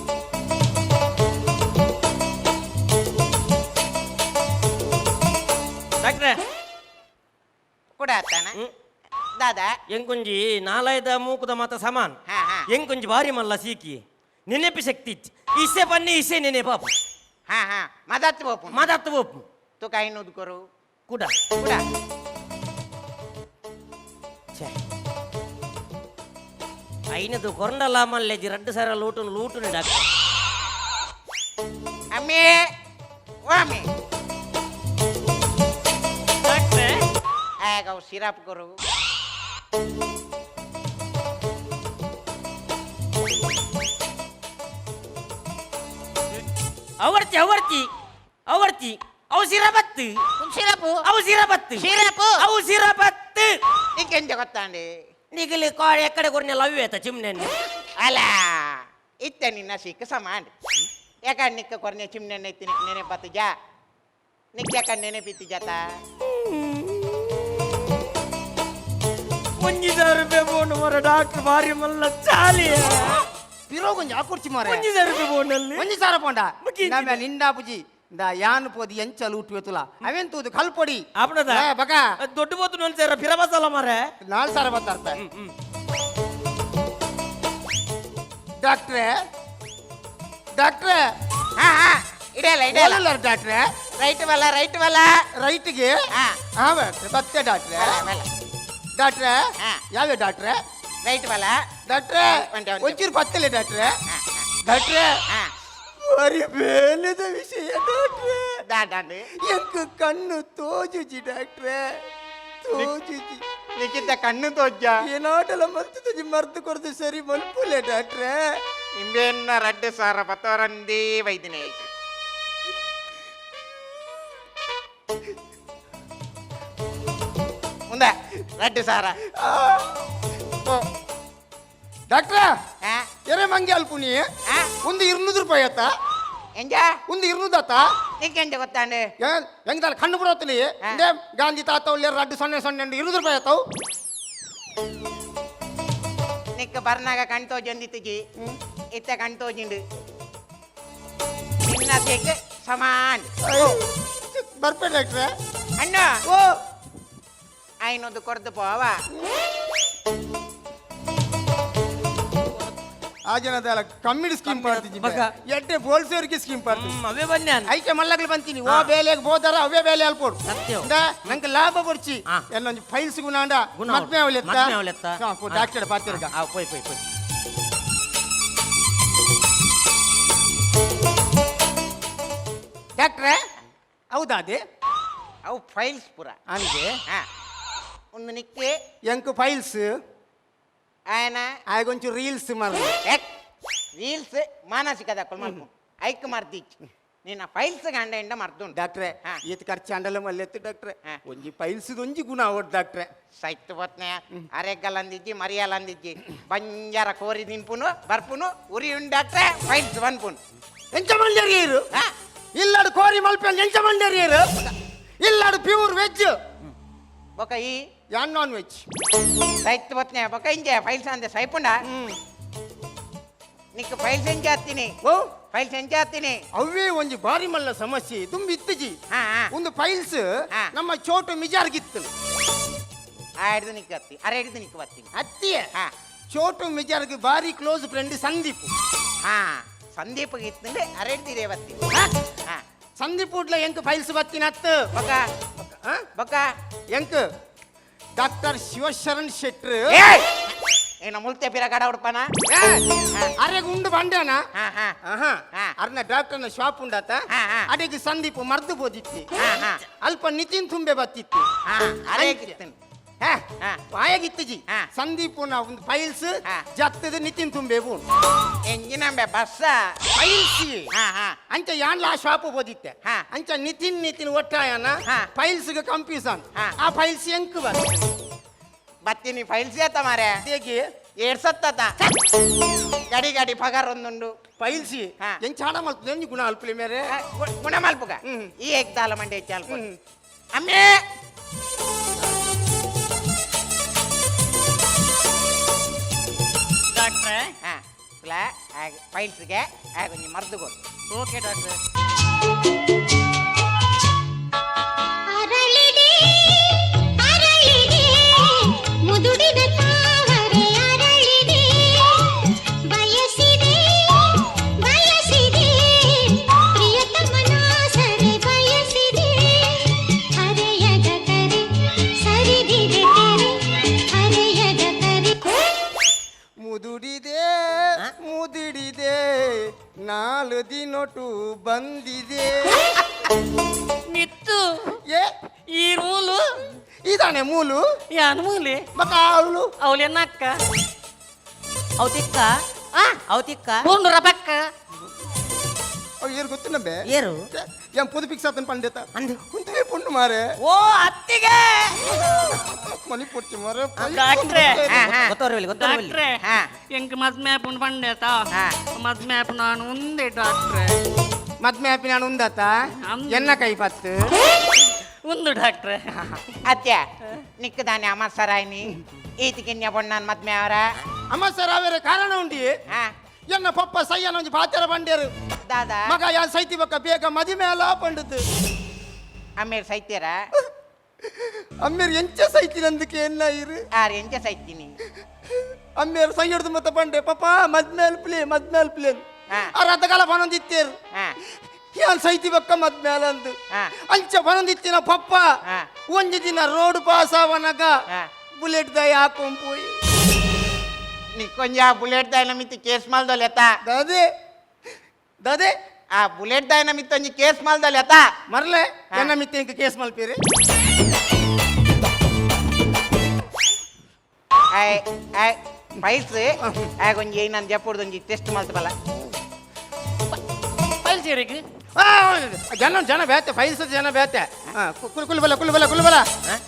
ಡಾಕ್ಟ್ರೆ ಕೂಡ ಆತಾನ ದಾದಾ ಎಂಕೊಂಜಿ ನಾಲಾಯ್ದ ಮೂಕುದ ಮಾತ ಸಮಾನ್ ಎಂಕೊಂಜಿ ಭಾರಿ ಮಲ್ಲ ಸೀಕಿ ನೆನೆಪಿ ಶಕ್ತಿ ಇಸೆ ಬನ್ನಿ ಇಸೆ ನೆನೆ ಪಾಪು ಮದತ್ ಬೋಪು ಮಾತಾಡ್ತು ಬೋಪು ತು ಕೈನುದ್ ಕೊರು ಕೂಡ ಕೂಡ ಐನದು ಕೊರಂಡಲ್ಲ ಮಲ್ಲೆಜಿ ರಡ್ಡು ಸರ ಲೂಟುನೆ ಡಾಕ್ಟರ್ ಅಮ್ಮೆ ಓ ಅಮ್ಮೆ ಡಾಕ್ಟ್ರೇ ಆಗ ಸಿರಾಪ್ ಕೊರು ಅವರ್ತಿ ಅವು ಸಿರಬತ್ತು ಸಿರಪ್ ಅವು ಸಿರಬತ್ತು ಸಿರಪ್ ಅವು ಸಿರಬತ್ತು ನಿಕ್ಕೆಂಚ ಗೊತ್ತಾಂಡಿ ನಿಗಲಿ ಎಕ್ಕಡೆ ಕೊರ್ನೆಲ್ಲ ಅವಿವೇತ ಚಿಮ್ನೆಣ್ಣೆ ಅಲ್ಲ ಇತ್ತೆ ನಿನ್ನ ಸಿಕ್ಕ ಸಮಾನ್ ಯಾಕಂಡ್ ನಿಕ್ಕ ಕೊರ್ನೆ ಚಿಮ್ನೆಣ್ಣೆ ಇತ್ತು ನಿಕ್ ನೆನೆ ಬತ್ತು ಜಾ ನಿಕ್ ಯಾಕಂಡ್ ನೆನೆ ಬಿತ್ತು ಜಾತ 1000 ರೂಪಾಯಿ ಬೋನು ಮರ ಡಾಕ್ಟರ್ ಭಾರಿ ಮಲ್ಲ ಚಾಲಿ ಪಿರೋ ಕೊಂಚ ಆಕುರ್ಚಿ ಮಾರೆ 1000 ರೂಪಾಯಿ ಬೋನಲ್ಲಿ ಒಂಜಿ ಸಾರ ಪೋಂಡ ಮುಗಿ ನಾಮ ನಿಂಡಾ ಪುಜಿ ದ ಯಾನ್ ಪೋದಿ ಎಂಚಲು ಉಟ್ವೆತುಲ ಅವೆನ್ ತೂದು ಕಲ್ಪೊಡಿ ಆಪಣದ ಬಕ ದೊಡ್ಡ ಬೋತು ನೋನ್ ಸೇರ ಫಿರಬಸಲ್ಲ ಮಾರೆ 4 ಸಾರ ಬತ್ತಾರ್ಪ ಡಾಕ್ಟ್ರೆ ಡಾಕ್ಟ್ರೆ ಇಡೆಯಲ್ಲ ಡಾಕ್ಟ್ರೆ ರೈಟ್ ಬಲ್ಲ ರೈಟ್ಗೆ ಬತ್ತೆ ಡಾಕ್ಟ್ರೆ ಡಾಕ್ಟ್ರೆ ಯಾವ್ಯ ಡಾಕ್ಟ್ರೆ ರೈಟ್ ಬಲ್ಲ ಡಾಕ್ಟ್ರೆ ಒಂಚೂರು ಬತ್ತಲೆ ಡಾಕ್ಟ್ರೆ ಡಾಕ್ಟ್ರೆ ಬರೀ ಬೇಲೆದ ವಿಷಯ ಡಾಕ್ಟ್ರೆ ದಾಂಡಿ ಎಂಕ್ ಕಣ್ಣು ತೋಜುಜಿ ಡಾಕ್ಟ್ರೆ ತೋಜುಜಿ ನಿಕ್ಕಿದ್ದ ಕಣ್ಣು ತೋಜ್ಜ ಏನಾಟಲ ಮಲ್ತುಜಿ ಮರ್ದು ಕೊಡ್ದು ಸರಿ ಮಲ್ಪುಲೆ ಡಾಕ್ಟ್ರೆ ಇಂಬೇನ್ನ ರಡ್ಡು ಸಾರ ಬತ್ತವರಂದೇ ವೈದ್ಯನೇ ಮುಂದೆ ರಡ್ಡು ಸಾರ ಡಾಕ್ಟ್ರೆ ಎರೆ ಮಂಗೆ ಅಲ್ಪುನಿ ಒಂದು 200 ರೂಪಾಯಿ ಆತ ಎಂಜ ಒಂದು 200 ನಿಕ್ಕೆಂಜ ಗೊತ್ತಾಂಡೆ ಹೆಂಗದಲ್ಲ ಕಣ್ಣು ಬಿಡೋತಿಲಿ ಗಾಂಧಿ ತಾತವ್ಲಿ ರಡ್ಡು 0 200 ರೂಪಾಯಿ ಆತಾವು ನಿಕ್ಕ ಬರ್ನಾಗ ಕಣ್ ತೋಜಂದಿತ್ತಿಜಿ ಇತ್ತ ಕಣ್ ತೋಜಿಂಡು ನಿನ್ನ ತೆಗ್ ಸಮಾನ್ ಬರ್ಪೆ ಡಾಕ್ಟ್ರೆ ಅಣ್ಣ ಓ ಐನೊಂದು ಕೊರ್ದು ಪೋವ ಆ ಜನದ ಕಮ್ಮಿಡಿ ಸ್ಕೀಮ್ ಪಾಡ್ತೀನಿ ಎಡ್ಡೆ ಬೋಲ್ಸೋರಿಗೆ ಸ್ಕೀಮ್ ಪಾಡ್ತೀನಿ ಅವೇ ಬನ್ಯಾನ್ ಐಕೆ ಮಲ್ಲಗ್ಲು ಬಂತೀನಿ ಓ ಬೇಲೆಗೆ ಬೋದಾರ ಅವೇ ಬೇಲೆ ಅಲ್ಪೋಡು ನಂಗೆ ಲಾಭ ಬರ್ಚಿ ಎಲ್ಲೊಂದು ಫೈಲ್ಸ್ ಗುಣಾಂಡ ಮದ್ಮೆ ಅವಲೆತ್ತ ಡಾಕ್ಟರ್ ಪಾತಿರ್ಗ ಪೋಯ್ ಡಾಕ್ಟ್ರೆ ಹೌದಾ ಅದೇ ಅವು ಫೈಲ್ಸ್ ಪುರ ಹಂಗೆ ಒಂದು ನಿಕ್ಕೆ ಎಂಕು ಫೈಲ್ಸ್ ಆಯನ ಆಗೊಂಚೂರು ರೀಲ್ಸ್ ಮಾಡಿ ರೀಲ್ಸ್ ಮಾನಸಿಕದ ಕೊಲ್ಮಲ್ಪು ಐಕ್ ಮರ್ದಿಚ್ಚಿ ನಿನ್ನ ಫೈಲ್ಸ್ ಗಂಡ ಎಂಡ ಮರ್ದುಂಡು ಡಾಕ್ಟ್ರೆ ಈತ ಖರ್ಚು ಅಂಡಲ ಮಲ್ಲೆತ್ತು ಡಾಕ್ಟ್ರೆ ಒಂಜಿ ಪೈಲ್ಸ್ ಒಂಜಿ ಗುಣ ಅವಡ್ ಡಾಕ್ಟ್ರೆ ಸೈತ್ ಬತ್ನೆ ಅರೆಗಲ್ ಅಂದಿಜ್ಜಿ ಮರಿಯಲ್ ಅಂದಿಜ್ಜಿ ಬಂಜಾರ ಕೋರಿ ನಿನ್ಪುನು ಬರ್ಪುನು ಉರಿ ಉಂಡಾಕ್ಟ್ರೆ ಫೈಲ್ಸ್ ಬನ್ಪುನು ಎಂಚ ಮಂಡ್ಯರಿಯರು ಇಲ್ಲಾಡು ಕೋರಿ ಮಲ್ಪೆ ಎಂಚ ಮಂಡ್ಯರಿಯರು ಇಲ್ಲಾಡು ಪ್ಯೂರ್ ವೆಜ್ ಬೊಕ ಈ ಯಾನ್ ನಾನ್ ವೆಜ್ ಸೈತ್ ಬತ್ನೆ ಬೊಕ ಇಂಜೆ ಫೈಲ್ಸ್ ಅಂದೆ ಸೈಪುಂಡ ನಿಕ್ ಫೈಲ್ಸ್ ಎಂಚ ಹತ್ತೀನಿ ಓ ಫೈಲ್ಸ್ ಎಂಚ ಹತ್ತೀನಿ ಅವೇ ಒಂಜಿ ಬಾರಿ ಮಲ್ಲ ಸಮಸ್ಯೆ ತುಂಬಿ ಇತ್ತಜಿ ಒಂದು ಫೈಲ್ಸ್ ಹಾ. ನಮ್ಮ ಚೋಟು ಮಿಜಾರ್ಗಿತ್ತು ಆ ಹಿಡ್ದು ನಿಕ್ ಹತ್ತಿ ಅರೆ ಹಿಡ್ದು ನಿಕ್ ಬರ್ತೀನಿ ಅತ್ತಿಯೇ ಹಾ ಚೋಟು ಮಿಜಾರ್ಗೆ ಬಾರಿ ಕ್ಲೋಸ್ ಫ್ರೆಂಡ್ ಸಂದೀಪ್ ಹಾ ಸಂದೀಪ್ಗೆ ಇತ್ತಂದ್ರೆ ಅರೆ ಹಿಡ್ದಿದೆ ಬರ್ತೀನಿ ಹಾ ಸಂದೀಪ್ ಉಡ್ಲ ಎಂಕ್ ಫೈಲ್ಸ್ ಬತ್ತಿನ ಹತ್ತು ಬೊಕ ಬೊಕ ಎಂಕ್ ಡಾಕ್ಟರ್ ಶಿವಶರಣ್ ಶೆಟ್ರ್ ಏನ ಮುಲ್ತೆ ಪಿರ ಕಡ ಉಡ್ಪನ ಅರೆಗ್ ಉಂಡು ಬಂಡೇನ ಹಾ ಹಾ ಹಾ. ಅರ್ನ ಡಾಕ್ಟರ್ನ ಶಾಪ್ ಉಂಡಾತ ಹಾ, ಹಾ. ಅಡೆಗೆ ಸಂದೀಪ್ ಮರ್ದು ಬೋದಿತ್ತಿ ಹಾ ಹಾ ಅಲ್ಪ ನಿತಿನ್ ತುಂಬೆ ಬತ್ತಿತ್ತು ಹಾ ಅರೆ ಕಿತ್ತನ್ ಹಾ. ಬಾಯಾಗಿತ್ತಜಿ ಹಾ. ಸಂದೀಪುನ ಒಂದು ಫೈಲ್ಸ್ ಹಾ. ಜತ್ತದ ನಿತಿನ್ ತುಂಬೆ ಬೂನ್ ಎಂಜಿನಂಬೆ ಬಸ್ಸ ಫೈಲ್ಸ್ ಹಾ ಹಾ ಅಂಚ ಯಾನ್ಲ ಆ ಶಾಪ್ ಬೋದಿತ್ತೆ ಹಾ. ಅಂಚ ನಿತಿನ್ ಒಟ್ಟಾಯನ ಹಾ. ಫೈಲ್ಸ್ ಗೆ ಕಂಪ್ಯೂಸನ್ ಹಾ. ಆ ಫೈಲ್ಸ್ ಎಂಕ್ ಬರ್ ಬತ್ತೀನಿ ಫೈಲ್ಸ್ ಏತ ಮಾರೆ ಹೇಗೆ ಏಡ್ಸತ್ತ ಗಡಿ ಗಡಿ ಪಗಾರ ಒಂದುಂಡು ಫೈಲ್ಸ್ ಹಾ. ಎಂಚ ಹಣ ಮಲ್ಪದ ಎಂಜಿ ಗುಣ ಅಲ್ಪಲೆ ಮೇರೆ ಗುಣ ಮಲ್ಪುಗ ಈ ಏಕ್ದಾಲ ಮಂಡೆ ಚಾಲ್ಪ ಅಮ್ಮೆ ಡಾಕ್ಟ್ರೆ ಹಾ ಇಲ್ಲ ಫೈಲ್ಸ್ಗೆ ಆಗೊಂದು ಮರ್ದು ಕೊಡು ಓಕೆ ಡಾಕ್ಟ್ರೆ ಅರಳಿದೆ ಅರಳಿದೆ ಮುದುಡಿದ ತಾವರೆ ಅರಳಿದೆ ಬಯಸಿದೆ ಬಯಸಿದೆ ಪ್ರಿಯತಮನ ಸರಿ ಬಯಸಿದೆ ಹರೆಯದ ಕರೆ ಸರಿದಿದೆ ತೆರೆ ಹರೆಯದ ಕರೆ ಮುದುಡಿದೆ ಮುದುಡಿದೆ ನಾಲು ದಿನೊಟ್ಟು ಬಂದಿದೆ ನಿತ್ತು ಏ ಈ ರೂಲು ಇದಾನೆ ಮೂಲು ಯಾನ್ ಮೂಲೆ ಬಕ ಅವಳು ಅವಳೆನ್ನಕ್ಕ ಅವತಿಕ್ಕ ಅವತಿಕ್ಕ 300 ಪಕ್ಕ ಅವ್ ಏರು ಗೊತ್ತಿನಬೆ ಏರು ಏನ್ ಪುದು ಫಿಕ್ಸ್ ಆತನ ಪಂಡಿತ ಅಂದು ಕುಂತಿಗೆ ಪುಂಡು ಮಾರೆ ಓ ಅತ್ತಿಗೆ ಮನಿ ಪೊಚ್ಚಿ ಮಾರೆ ಡಾಕ್ಟ್ರೆ ಗೊತ್ತವ್ರಿ ಗೊತ್ತವ್ರಿ ಡಾಕ್ಟ್ರೆ ಹಾ. ಎಂಕ್ ಮದ್ಮೆ ಆಪುಂಡು ಪಂಡೇತ ಹಾ. ಮದ್ಮೆ ಆಪು ನಾನು ಉಂದೆ ಡಾಕ್ಟ್ರೆ ಮದ್ಮೆ ಆಪಿ ನಾನು ಉಂದಾತ ಅಂದು. ಎನ್ನ ಕೈ ಪತ್ತು ಒಂದು ಡಾಕ್ಟ್ರೆ ಅತ್ಯ ನಿಕ್ಕದಾನೆ ಅಮ್ಮ ಸರಾಯ್ನಿ ಈತಿಗಿನ್ಯ ಬಣ್ಣನ್ ಮದ್ಮೆ ಅವರ ಅಮ್ಮ ಸರ್ ಅವರ ಕಾರಣ ಉಂಡಿ ಹಾ ಎನ್ನ ಪಪ್ಪ ಸಯ್ಯನ ಒಂಜಿ ಬಾತ್ಯರ ಬಂಡೇರು ದಾದಾ ಮಗ ಯಾನ್ ಸೈತಿ ಬಕ್ಕ ಬೇಗ ಮದಿಮೆ ಅಲ್ಲ ಪಂಡದು ಅಮ್ಮೇರ್ ಸೈತೀರ ಅಮ್ಮೇರ್ ಎಂಚ ಸೈತಿ ನಂದಕ್ಕೆ ಎನ್ನ ಇರು ಆರ್ ಎಂಚ ಸೈತೀನಿ ಅಮ್ಮೇರ್ ಸೈಯಡ್ದು ಮತ್ತೆ ಬಂಡೆ ಪಪ್ಪ ಮದ್ಮೇಲ್ ಪ್ಲೇ ಹಾ. ಆ ರಥಕಾಲ ಬನೊಂದಿತ್ತೇರು ಹಾ ಯಾನ್ ಸೈತಿ ಬಕ್ಕ ಮದ್ಮೇಲ ಅಂದು ಹಾ. ಅಂಚ ಬನೊಂದಿತ್ತಿನ ಪಪ್ಪ ಹಾ. ಒಂಜಿ ದಿನ ರೋಡ್ ಪಾಸ್ ಆವನಗ ಹಾ. ಬುಲೆಟ್ ದಯ ಹಾಕೊಂಪೋಯಿ ನಿಕ್ಕೊಂಜ ಬುಲೆಟ್ ದಾಯನ ಮಿತ್ತಿ ಕೇಸ್ ಮಾಲ್ದಲ್ ಎತ್ತ ದದೆ ಆ ಬುಲೆಟ್ ದಾಯನ ಮಿತ್ತೊಂಜಿ ಕೇಸ್ ಮಾಲ್ದಲ್ ಎತ್ತ ಮರ್ಲೆ ಹಾ. ಎನ್ನ ಮಿತ್ತೆ ಇಂಕ ಕೇಸ್ ಮಲ್ಪೇರಿ ಫೈಲ್ಸ್ ಆಗೊಂಜಿ ಏನಂದ್ ಜಪ್ಪುಡ್ದೊಂಜಿ ಟೆಸ್ಟ್ ಮಾಲ್ತಬಲ್ಲ ಫೈಲ್ ಸೇರಿಗೆ ಜನ ಬೇತೆ ಫೈಲ್ಸ್ ಜನ ಬೇತೆ ಕುಲ್ಬಲ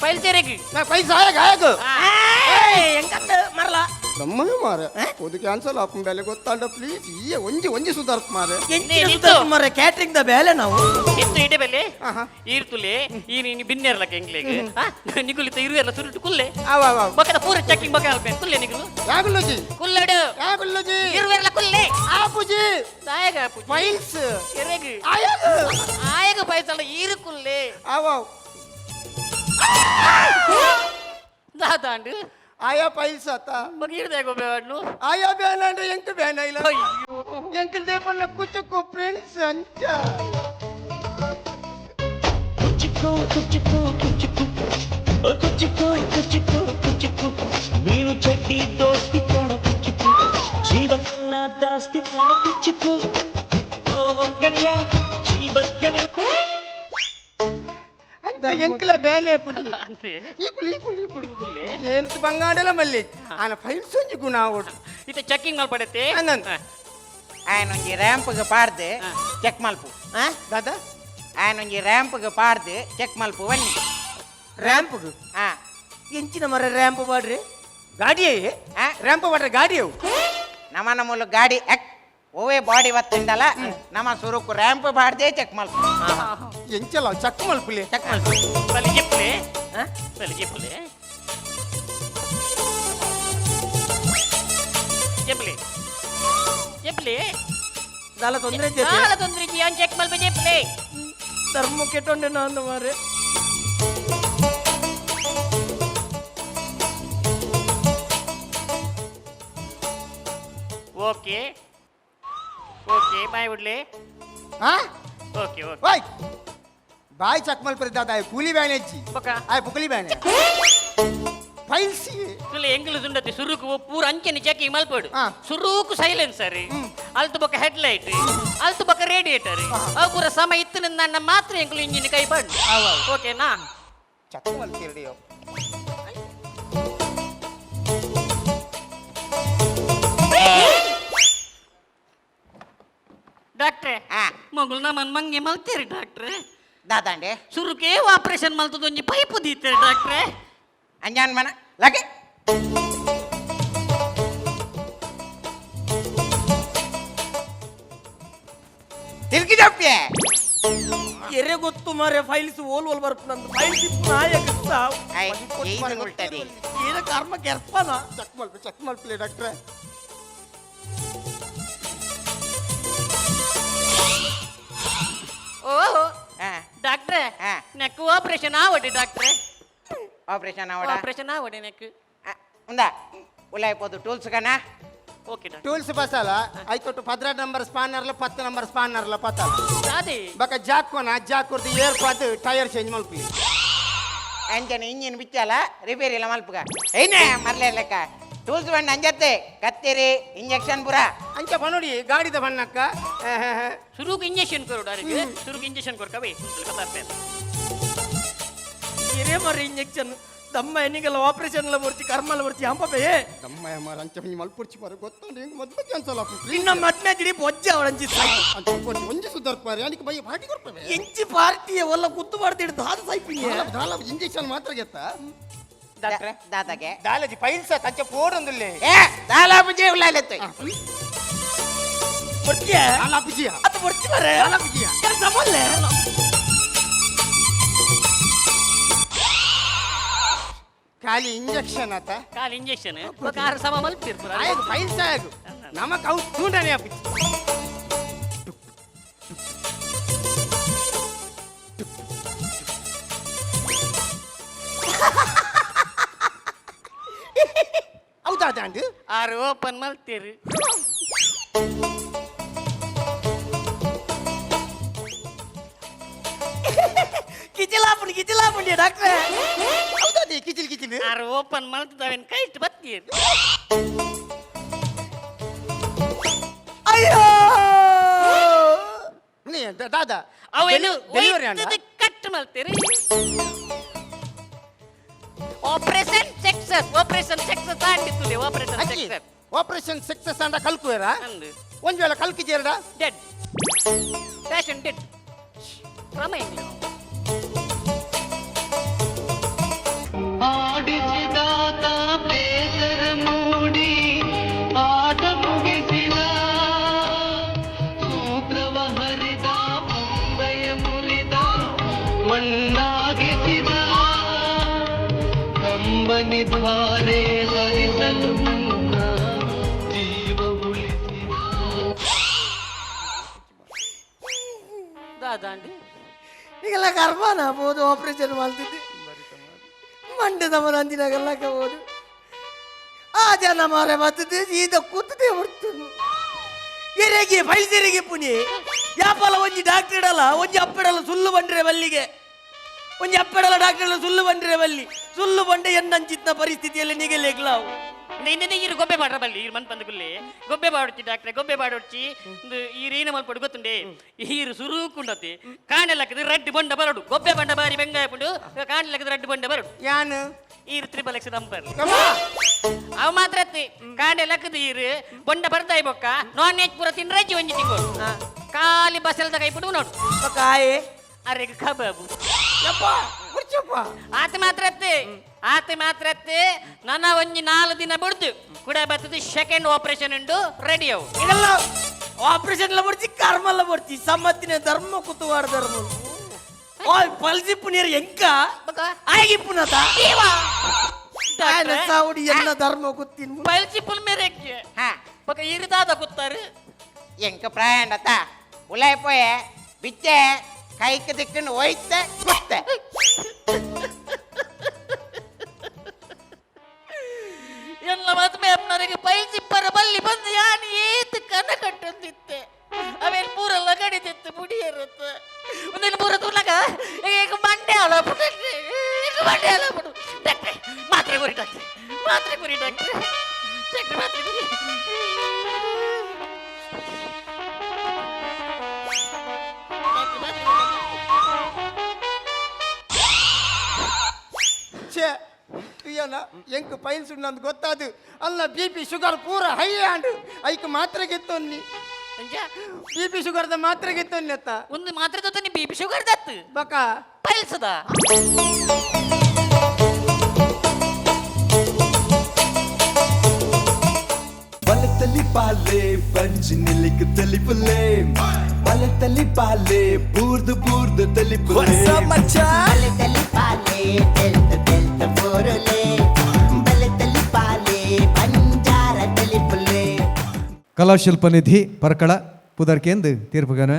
ಫೈಲ್ ಸೇರಿಗೆ ಫೈಲ್ಸ್ ಆಯಗ ಎಂಕಂತ ಮರಲ ನಮ್ಮನೆ ಮಾರೆ ಅದು ಕ್ಯಾನ್ಸಲ್ ಆಪಂ ಬೇಲೆ ಗೊತ್ತಾಂಡ ಪ್ಲೀಸ್ ಈ ಒಂಜಿ ಸುಧಾರ್ಥ ಮಾರೆ ಮರ ಕ್ಯಾಟ್ರಿಂಗ್ ದ ಬೇಲೆ ನಾವು ಇತ್ತು ಇಡೆ ಬೆಲೆ ಈರ್ತುಲೆ ಈ ನೀನು ಬಿನ್ನೆರ್ಲಕ ಎಂಗ್ಲೆಗೆ ನಿಗುಲಿತ ಇರುವೆಲ್ಲ ಸುರುಟು ಕುಲ್ಲೆ ಬಕದ ಪೂರ ಚೆಕಿಂಗ್ ಬಕ ಅಲ್ಪೆ ಕುಲ್ಲೆ ನಿಗುಲು ಯಾಗುಲ್ಲಜಿ ಕುಲ್ಲಡು ಯಾಗುಲ್ಲಜಿ ಇರುವೆಲ್ಲ ಕುಲ್ಲೆ ಆಪುಜಿ ಸಾಯಗ ಪುಜಿ ಫೈಲ್ಸ್ ಎರೆಗೆ ಆಯಗ ಆಯಗ ಪೈಸಲ್ಲ ಈರು ಕುಲ್ಲೆ ಆವಾವ್ ದಾದಾಂಡು ಆಯಾ ಫೈಲ್ಸ್ ಆತ ಬಗ ಇರ್ದೇಗೋ ಬೇವಣ್ಣು ಆಯಾ ಬೇನ ಅಂದ್ರೆ ಎಂಕ ಬೇನ ಇಲ್ಲ ಅಯ್ಯೋ ಎಂಕಲ್ ದೇಪನ್ನ ಕುಚ್ಚುಕು ಫ್ರೆಂಡ್ಸ್ ಅಂಚ మీరు చెట్టి దోస్తి కొన పిచ్చుకు జీవన దాస్తి కొన పిచ్చుకు ఓ గడియా జీవన ಅಂತ ಎಂಕಲ ಬೇಲೆ ಪುಡಿ ಅಂತೆ ಈ ಕುಲಿ ಎಂತ ಬಂಗಾಡಲ ಮಲ್ಲಿ ಆನ ಫೈಲ್ಸ್ ಒಂಜಿ ಗುಣ ಓಡು ಇತ್ತೆ ಚೆಕಿಂಗ್ ಮಾಡ್ಪಡತ್ತೆ ಅನ್ನಂತ ಆಯನೊಂಜಿ ರ್ಯಾಂಪ್ಗೆ ಪಾಡ್ದು ಚೆಕ್ ಮಲ್ಪು ದಾದ ಆಯನೊಂಜಿ ರ್ಯಾಂಪ್ಗೆ ಪಾಡ್ದು ಚೆಕ್ ಮಲ್ಪು ಬನ್ನಿ ರ್ಯಾಂಪ್ಗೆ ಹಾ ಎಂಚಿನ ಮರ ರ್ಯಾಂಪ್ ಮಾಡ್ರಿ ಗಾಡಿಯೇ ರ್ಯಾಂಪ್ ಮಾಡ್ರೆ ಗಾಡಿಯವು ನಮ್ಮನ ಮೂಲ ಗಾಡಿ ಓವೇ ಬಾಡಿ ಒತ್ತಿಂದಲ್ಲ ನಮ್ಮ ಸುರುಕು ರ್ಯಾಂಪ್ ಬಾಡ್ದೆ ಚೆಕ್ ಮಲ್ಪು ಎಂಚಲ್ಲ ಚಕ್ ಮಲ್ಪುಲಿ ಚೆಕ್ ಮಲ್ಪು ಬಲಿ ಜಿಪ್ಲೆ ಬಲಿ ಜಿಪ್ಲೆ ಜಿಪ್ಲೆ ಜಿಪ್ಲೆ ದಾಲ ತೊಂದ್ರೆ ಸಾಲ ತೊಂದ್ರಿಗೆ ಯಾನ್ ಚೆಕ್ ಮಲ್ಪ ಜಿಪ್ಲೆ ಧರ್ಮ ಕೆಟ್ಟೊಂಡೆ ನಾನು ಮಾರೆ ಓಕೆ ಓಕೆ ಬಾಯ್ ಬಿಡ್ಲಿ ಹಾ ಓಕೆ ಓಕೆ ಓಯ್ ಬಾಯ್ ಚಕ್ ಮಲ್ಪರಿ ದಾದ ಕೂಲಿ ಬ್ಯಾನೆ ಅಜ್ಜಿ ಬಕ ಆಯ್ ಪುಕಲಿ ಬ್ಯಾನೆ ಫೈಲ್ಸಿ ತುಲೆ ಎಂಗ್ಲು ದುಂಡತಿ ಸುರುಕು ಪೂರ ಅಂಚೆನಿ ಚೆಕಿಂಗ್ ಮಲ್ಪಡು ಹಾ. ಸುರುಕು ಸೈಲೆನ್ಸರ್ ಅಲ್ತು ಬಕ ಹೆಡ್ಲೈಟ್ ಅಲ್ತು ಬಕ ರೇಡಿಯೇಟರ್ ಅವು ಪೂರ ಸಮ ಇತ್ತು ನನ್ನ ಮಾತ್ರ ಎಂಗ್ಲು ಇಂಜಿನ್ ಕೈ ಬಂಡು ಓಕೆನಾ ಚಕ್ ಮಲ್ತಿರ್ಡಿಯೋ ಡಾಕ್ಟ್ರೆ ಹಾ ಮಗಳು ನಮ್ಮನ್ ಮಂಗೆ ಮಲ್ತೀರಿ ಡಾಕ್ಟ್ರೆ ದಾದಾಂಡೆ ಸುರುಕೆ ಆಪರೇಷನ್ ಮಲ್ತದ ಒಂಜಿ ಪೈಪು ದೀತೀರಿ ಡಾಕ್ಟ್ರೆ ಅಂಜಾನ್ ಮನ ಲಗೆ ತಿರ್ಗಿ ಜಪ್ಪಿಯೇ ಎರೆ ಗೊತ್ತು ಮಾರೆ ಫೈಲ್ಸ್ ಓಲ್ ಬರ್ತು ನಂದು ಫೈಲ್ಸ್ ಇಪ್ಪು ನಾಯಕ ಏನು ಉಲ್ಟದಿ ಏನ ಕರ್ಮ ಕೆರ್ಪನ ಚಕ್ ಮಲ್ಪಲಿ ಡಾಕ್ಟ್ರೆ ಓಹೋ ಹಾ ಡಾಕ್ಟ್ರೆ ಹಾ. ನೆಕ್ ಆಪರೇಷನ್ ಆವಡಿ ಡಾಕ್ಟ್ರೆ ಆಪರೇಷನ್ ಅವಡ ಆಪರೇಷನ್ ಆವಡಿ ನೆಕ್ ఉందా ఉలైపోదు టూల్స్ కన్నా ఓకే డాక్టర్ ಟೂಲ್ಸ್ ಬಸಲ ಐತೊಟ್ಟು 17 ನಂಬರ್ ಸ್ಪಾನರ್ಲ 10 ನಂಬರ್ ಸ್ಪಾನರ್ಲ ಪತ್ತಲ ಅದೇ ಬಕ ಜಾಕೋನ ಜಾಕೋರ್ದು ಏರ್ ಪಾತ್ ಟೈರ್ ಚೇಂಜ್ ಮಲ್ಪಿ అంజని ఇంజిన్ బిచ్చాల రిపేర్ ఇలా మలుపుగా అయినా మర్లే లెక్క టూల్స్ బండి అంజత్తే కత్తెరి ఇంజెక్షన్ పురా ಅಂಚ ಬನೋಡಿ ಗಾಡಿದ ಬಣ್ಣಕ್ಕ ಶುರುಗೆ ಇಂಜೆಕ್ಷನ್ ಕೊಡು ಡೈರೆಕ್ಟ್ ಶುರುಗೆ ಇಂಜೆಕ್ಷನ್ ಕೊಡು ಕವಿ ಎರೆ ಮಾರೆ ಇಂಜೆಕ್ಷನ್ ದಮ್ಮ ಎನಿಗೆಲ್ಲ ಆಪರೇಷನ್ ಎಲ್ಲ ಬರ್ತಿ ಕರ್ಮಲ್ಲ ಬರ್ತಿ ಹಂಪೆ ನಮ್ಮ ಮಾರ ಅಂಚ ಮಲ್ಪುರ್ಚಿ ಬರ ಗೊತ್ತಂದ್ರೆ ಹೆಂಗ್ ಮೊದ್ಲು ಕ್ಯಾನ್ಸಲ್ ಆಪು ನಿನ್ನ ಮಟ್ನೆ ಜಿಡಿ ಬೊಜ್ಜ ಅವಳಂಜಿ ಅಂಚ ಒಂಜಿ ಸುಧಾರ್ ಪಾರಿ ಅದಕ್ಕೆ ಬೈ ಪಾರ್ಟಿ ಕೊಡ್ತೇವೆ ಎಂಚಿ ಪಾರ್ಟಿಯ ಒಲ್ಲ ಕುತ್ತು ಮಾಡ್ತಿಡ್ ದಾದ ಸೈಪಿಂಗ್ ದಾಲ ಇಂಜೆಕ್ಷನ್ ಮಾತ್ರ ಗೆತ್ತ ಡಾಕ್ಟ್ರೆ ದಾದಾಗೆ ದಾಲಜಿ ಪೈಲ್ಸ ತಂಚ ಪೋಡೊಂದುಲ್ಲೆ ಏ ದಾಲಾಪುಜಿ ಉಳ್ಳಾಲೆತ್ತೆ ಬರ್ತೀಯ ದಾಲಾಪುಜಿಯ ಅದು ಬರ್ತಿ ಮಾರೆ ದಾಲಾಪುಜಿಯ ಕೆಲಸ ಮಾಡಲೆ ಖಾಲಿ ಇಂಜೆಕ್ಷನ್ ಆತ ಕಾಲು ಇಂಜೆಕ್ಷನ್ ಕಾರ್ ಸಮ ಮಲ್ಪಿರ್ಪುರ ಆಯದು ಪೈಲ್ಸ ಆಗು ನಮಕ್ ಅವು ತೂಂಡನೆ ಆಪಿ ಹೌದಾ ದಾಂಡು ಆರು ಓಪನ್ ಮಲ್ತೀರಿ ಕಿಚಿಲಾಪುಂಡಿ ಡಾಕ್ಟ್ರೆ ಹೌದಾ ಕಿಚಿಲ್ ಕಿಚಿಲ್ ಆರು ಓಪನ್ ಮಲ್ತದವೇನ್ ಕೈ ಇಟ್ಟು ಬತ್ತೀರಿ ಅಯ್ಯೋ ನೀ ದಾದ ಅವೇನು ಡೆಲಿವರಿ ಅಂಡ ಕಟ್ ಮಲ್ತೀರಿ ಆಪರೇಷನ್ ಸಕ್ಸಸ್ ತಾಂಡಿತ್ತು ಆಪರೇಷನ್ ಸಕ್ಸಸ್ ಆಪರೇಷನ್ ಸಕ್ಸಸ್ ಅಂಡ ಕಲ್ಕುವೇರ ಅಂದು ಒಂದ್ ವೇಳೆ ಕಲ್ಕಿ ಜೇರಡ ಡೆಡ್ ಪ್ಯಾಷನ್ ಡೆಡ್ ಕ್ರಮ ಇಂಗ್ಲಿಷ್ ಆಡಿಸಿದಾತ ಬೇಸರ ಮೂಡಿ ಆಟ ಮುಗಿಸಿದ ಸೂತ್ರವ ಹರಿದ ಮುಂಬಯ ಮುರಿದ ಮಣ್ಣಾಗಿಸಿದ ಕಂಬನಿ ದ್ವಾರೆ ಹರಿಸಲು ಮುನ್ನ ಜೀವ ಉಳಿಸಿದ ದಾದಾಂಡಿ ಈಗೆಲ್ಲ ಕರ್ಮನ ಬೋದು ಆಪರೇಷನ್ ಮಾಡ್ತಿದ್ದೆ ಮಂಡ್ಯದ ಮನಂದಿನಾಗೆಲ್ಲ ಹೋದು ಆ ಜನ ಮಾರೆ ಬರ್ತದೆ ಸೀದಾ ಕೂತದೆ ಹೊರ್ತನು ಎರೆಗೆ ಫೈಲ್ಸೆರೆಗೆ ಪುನಿ ಯಾಪಲ ಒಂಜಿ ಡಾಕ್ಟರ್ ಇಡಲ್ಲ ಒಂಜಿ ಅಪ್ಪಿಡಲ್ಲ ಸುಳ್ಳು ಬಂಡ್ರೆ ಬಲ್ಲಿಗೆ ಒಂಜಿ ಅಪ್ಪಿಡಲ್ಲ ಡಾಕ್ಟರ್ ಎಲ್ಲ ಸುಳ್ಳು ಬಂಡ್ರೆ ಬಲ್ಲಿ ಸುಳ್ಳು ಬಂಡೆ ಎನ್ನಂಚಿತ್ನ ಪರಿಸ್ಥಿತಿಯಲ್ಲಿ ನಿಗಲೇಗ್ಲಾವು ನಿನ್ನೆ ಈರು ಗೊಬ್ಬೆ ಮಾಡ್ರ ಬಲ್ಲಿ ಈರು ಮನ್ ಬಂದಗುಲ್ಲಿ ಗೊಬ್ಬೆ ಬಾಡೊಚ್ಚಿ ಡಾಕ್ಟ್ರೆ ಗೊಬ್ಬೆ ಬಾಡೊಚ್ಚಿ ಈರು ಏನ ಮಲ್ಪಡು ಗೊತ್ತುಂಡೆ ಈರು ಸುರುಕುಂಡತಿ ಕಾಣೆಲ್ಲಕ್ಕದು ರೆಡ್ ಬಂಡ ಬರಡು ಗೊಬ್ಬೆ ಬಂಡ ಬಾರಿ ಬೆಂಗಾಯ ಪುಂಡು ಕಾಣೆಲ್ಲಕ್ಕದು ರೆಡ್ ಬಂಡ ಬರಡು ಯಾನು ಈರು 3x ನಂಬರ್ ಅವು ಮಾತ್ರ ಕಾಂಡೆ ಲಕ್ಕದೀರು ಬೊಂಡ ಬರ್ತಾಯಿ ಬೊಕ್ಕ ನಾನ್ ವೆಜ್ ಪೂರ ತಿನ್ರೆ ಒಂಜಿ ತಿಂಗಳು ಖಾಲಿ ಬಸಲ್ದ ಕೈ ಬಿಡು ನೋಡು ಕಾಯೆ ಅರೆಗೆ ಕಬಾಬು ಯಪ್ಪ ಕುರ್ಚಪ್ಪ ಆತ ಮಾತ್ರ ನನ್ನ ಒಂಜಿ 4 ದಿನ ಬಿಡ್ದು ಕೂಡ ಬರ್ತದೆ ಸೆಕೆಂಡ್ ಆಪರೇಷನ್ ಉಂಡು ರೆಡಿ ಅವು ಇದೆಲ್ಲ ಆಪರೇಷನ್ ಎಲ್ಲ ಬರ್ತಿ ಕರ್ಮಲ್ಲ ಬರ್ತಿ ಸಮ್ಮತ್ತಿನ ಧರ್ಮ ಕುತುವಾಡ ಧರ್ಮ ಓಯ್ ಪಲ್ಸಿಪ್ಪು ನೀರು ಎಂಕ ಆಗಿಪ್ಪುನತ ಸಾವುಡಿ ಎಲ್ಲ ಧರ್ಮ ಗೊತ್ತಿನ ಪಲ್ಸಿಪ್ಪುಲ್ ಮೇರೆಕ್ಕೆ ಹಾ ಪಕ್ಕ ಇರಿದಾದ ಕೂತಾರೆ ಎಂಕ ಪ್ರಾಯಂಡತ ಉಲಾಯ್ ಪೋಯೆ ಬಿಚ್ಚೆ ಕೈക്ക് ದಿಕ್ಕನ್ನು ಒಯ್ತೆ ಕುತ್ತೆ ಎಲ್ಲ ಮದ್ಮೆ ಅಪ್ಪನವರಿಗೆ ಪೈಲ್ಸಿಪ್ಪರ ಬಲ್ಲಿ ಬಂದು ಯಾನು ಏತ್ ಕನ ಕಟ್ಟೊಂದಿತ್ತೆ ಅವೇನು ಪೂರೆಲ್ಲ ಕಡಿತಿತ್ತು ಮುಡಿಯರುತ್ತ ಒಂದಿನ ಪೂರ ತುಲಗ ಈಗ ಮಂಡೆ ಅಲಬಿಡು ಈಗ ಮಂಡೆ ಅಲಬಿಡು ಡಾಕ್ಟ್ರೆ ಮಾತ್ರೆ ಗುರಿ ಡಾಕ್ಟ್ರೆ ಮಾತ್ರೆ ಗುರಿ ಡಾಕ್ಟ್ರೆ ಡಾಕ್ಟ್ರೆ ಮಾತ್ರೆ ಗುರಿ ಛೇ ಅಯ್ಯನ ಎಂಕ್ ಪೈಲ್ಸ್ ಉಂಡು ಗೊತ್ತಾದು ಅಲ್ಲ BP ಶುಗರ್ ಪೂರ ಹೈ ಆಂಡ್ ಐಕ್ ಮಾತ್ರೆ ಗೆತ್ತೊನ್ನಿ BP ಶುಗರ್ದ ಮಾತ್ರೆ ಗೆತ್ತೊನ್ನಿ ಅತ್ತ ಒಂದು ಮಾತ್ರೆ ಜೊತೆ ನೀ BP ಶುಗರ್ ದತ್ತು ಬಕ ಪೈಲ್ಸದ BaleTelipale ಪಂಚ್ ನಿಲಿಕ್ ತೆಲಿಪಲೆ BaleTelipale ಬೂರ್ದು ತೆಲಿಪಲೆ BaleTelipale ತೆಲ್ತ ಬೋರಲೆ BaleTelipale ಬಂಜಾರ ತೆಲಿಪಲೆ ಕಲಾಶಿಲ್ಪ ನಿಧಿ ಪರ್ಕಳ ಪುದರ್ಕೆಂದು ತೀರ್ಪುಗನ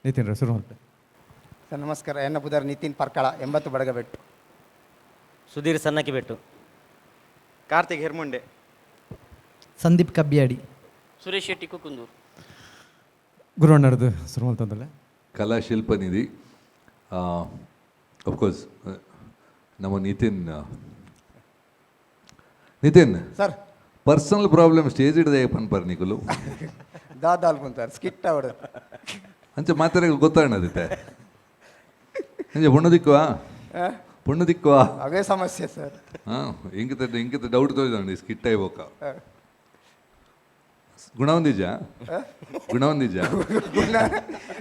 ನಿತಿನ್ ಶುರು ಮಾಡ್ತಾರೆ. ಸರ್ ನಮಸ್ಕಾರ ಎನ್ನ ಪುದರ್ ನಿತಿನ್ ಪರ್ಕಳ 80 ಬಡಗಬೆಟ್ಟು ಸುಧೀರ್ ಸನ್ನಕಿ ಬೆಟ್ಟು ಕಾರ್ತಿಕ್ ಹಿರ್ಮುಂಡೆ ಸಂದೀಪ್ ಕಬ್ಬಿಯಾಡಿ ಸುರೇಶ್ ಶೆಟ್ಟಿ ಕುಕುಂದೂರು ಗುರುವಣ್ಣರದು ಶುರು ಮಾಡ್ತಂದಲ್ಲ. ಕಲಾಶಿಲ್ಪ ನಿಧಿ ಅಫ್ಕೋರ್ಸ್ ನಮ್ಮ Nitin sir personal problem stage ಹಿಡ್ದೆ ಪನ್ಪರ್ ನಿಕುಲು ದಾದಾಲ್ ಕುಂತಾರ ಸ್ಕಿಟ್ ಅವಡು ಅಂಚೆ ಮಾತಾಡ ಗೊತ್ತಾಣದಿತ್ತೆ ಅಂಚೆ ಪುಣ್ಣ ದಿಕ್ಕುವಾ ಅವೇ ಸಮಸ್ಯೆ ಸರ್ ಹಾಂ ಇಂಕಿತ ಡೌಟ್ ತೋರಿದ ಸ್ಕಿಟ್ ಆಯ್ಬೋಕ ಗುಣ ಹೊಂದಿಜ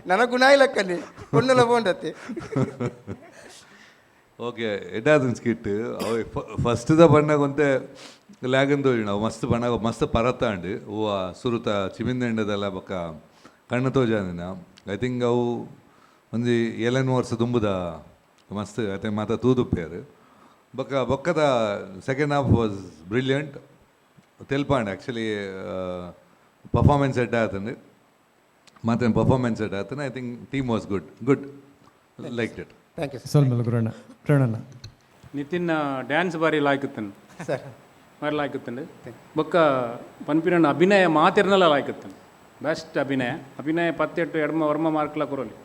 ನನ್ನ ಗುಣ ಇಲ್ಲಕ್ಕಲ್ಲಿ ಪುಣ್ಣಲ ಬೋಂಡತಿ ಓಕೆ ಎಡ್ಡಾದ ಸ್ಕಿಟ್ ಅವ ಫಸ್ಟ್ದ ಬಣ್ಣಗೊಂತೆ ಲ್ಯಾಗಂದು ನಾವು ಮಸ್ತ್ ಪರತಾಂಡು ಹೂವ ಸುರುತ ಚಿಮಿಂದೆಂಡದೆಲ್ಲ ಬೊಕ್ಕ ಕಣ್ಣು ತೋಜಾನಿನ ಐ ಥಿಂಕ್ ಅವು ಒಂದು 11 ವರ್ಷ ತುಂಬುದ ಮಸ್ತ್ ಅತೆ ಮಾತ ತೂದುಪ್ಪೇರು ಬೊಕ್ಕದ ಸೆಕೆಂಡ್ ಹಾಫ್ ವಾಸ್ ಬ್ರಿಲಿಯಂಟ್ ತೆಲ್ಪಾಂಡ್ ಆ್ಯಕ್ಚುಲಿ ಪರ್ಫಾರ್ಮೆನ್ಸ್ ಎಡ್ಡ ಆತಂದು ಮತ್ತೆ ಪರ್ಫಾರ್ಮೆನ್ಸ್ ಎಡ್ಡ ಆತನ I think team was good like it thank you ಸ್ವಲ್ಪ ಗುರುವಣ್ಣ ಪ್ರೇರಣಣ್ಣ ನಿತಿನ್ ಡ್ಯಾನ್ಸ್ ಬಾರಿ ಲಾಯ್ಕತ್ತನು ಸರ್ ಬಾರಿ ಲಾಯ್ಕತ್ತಂಡು ಬೊಕ್ಕ ಪನ್ಪಿನ ಅಭಿನಯ ಮಾತಿರ್ನಲ್ಲ ಲಾಯ್ಕತ್ತನು ಬೆಸ್ಟ್ ಅಭಿನಯ 18 ಎಡ್ಮ ವರ್ಮ ಮಾರ್ಕ್ಲ ಕೊರೋಲಿ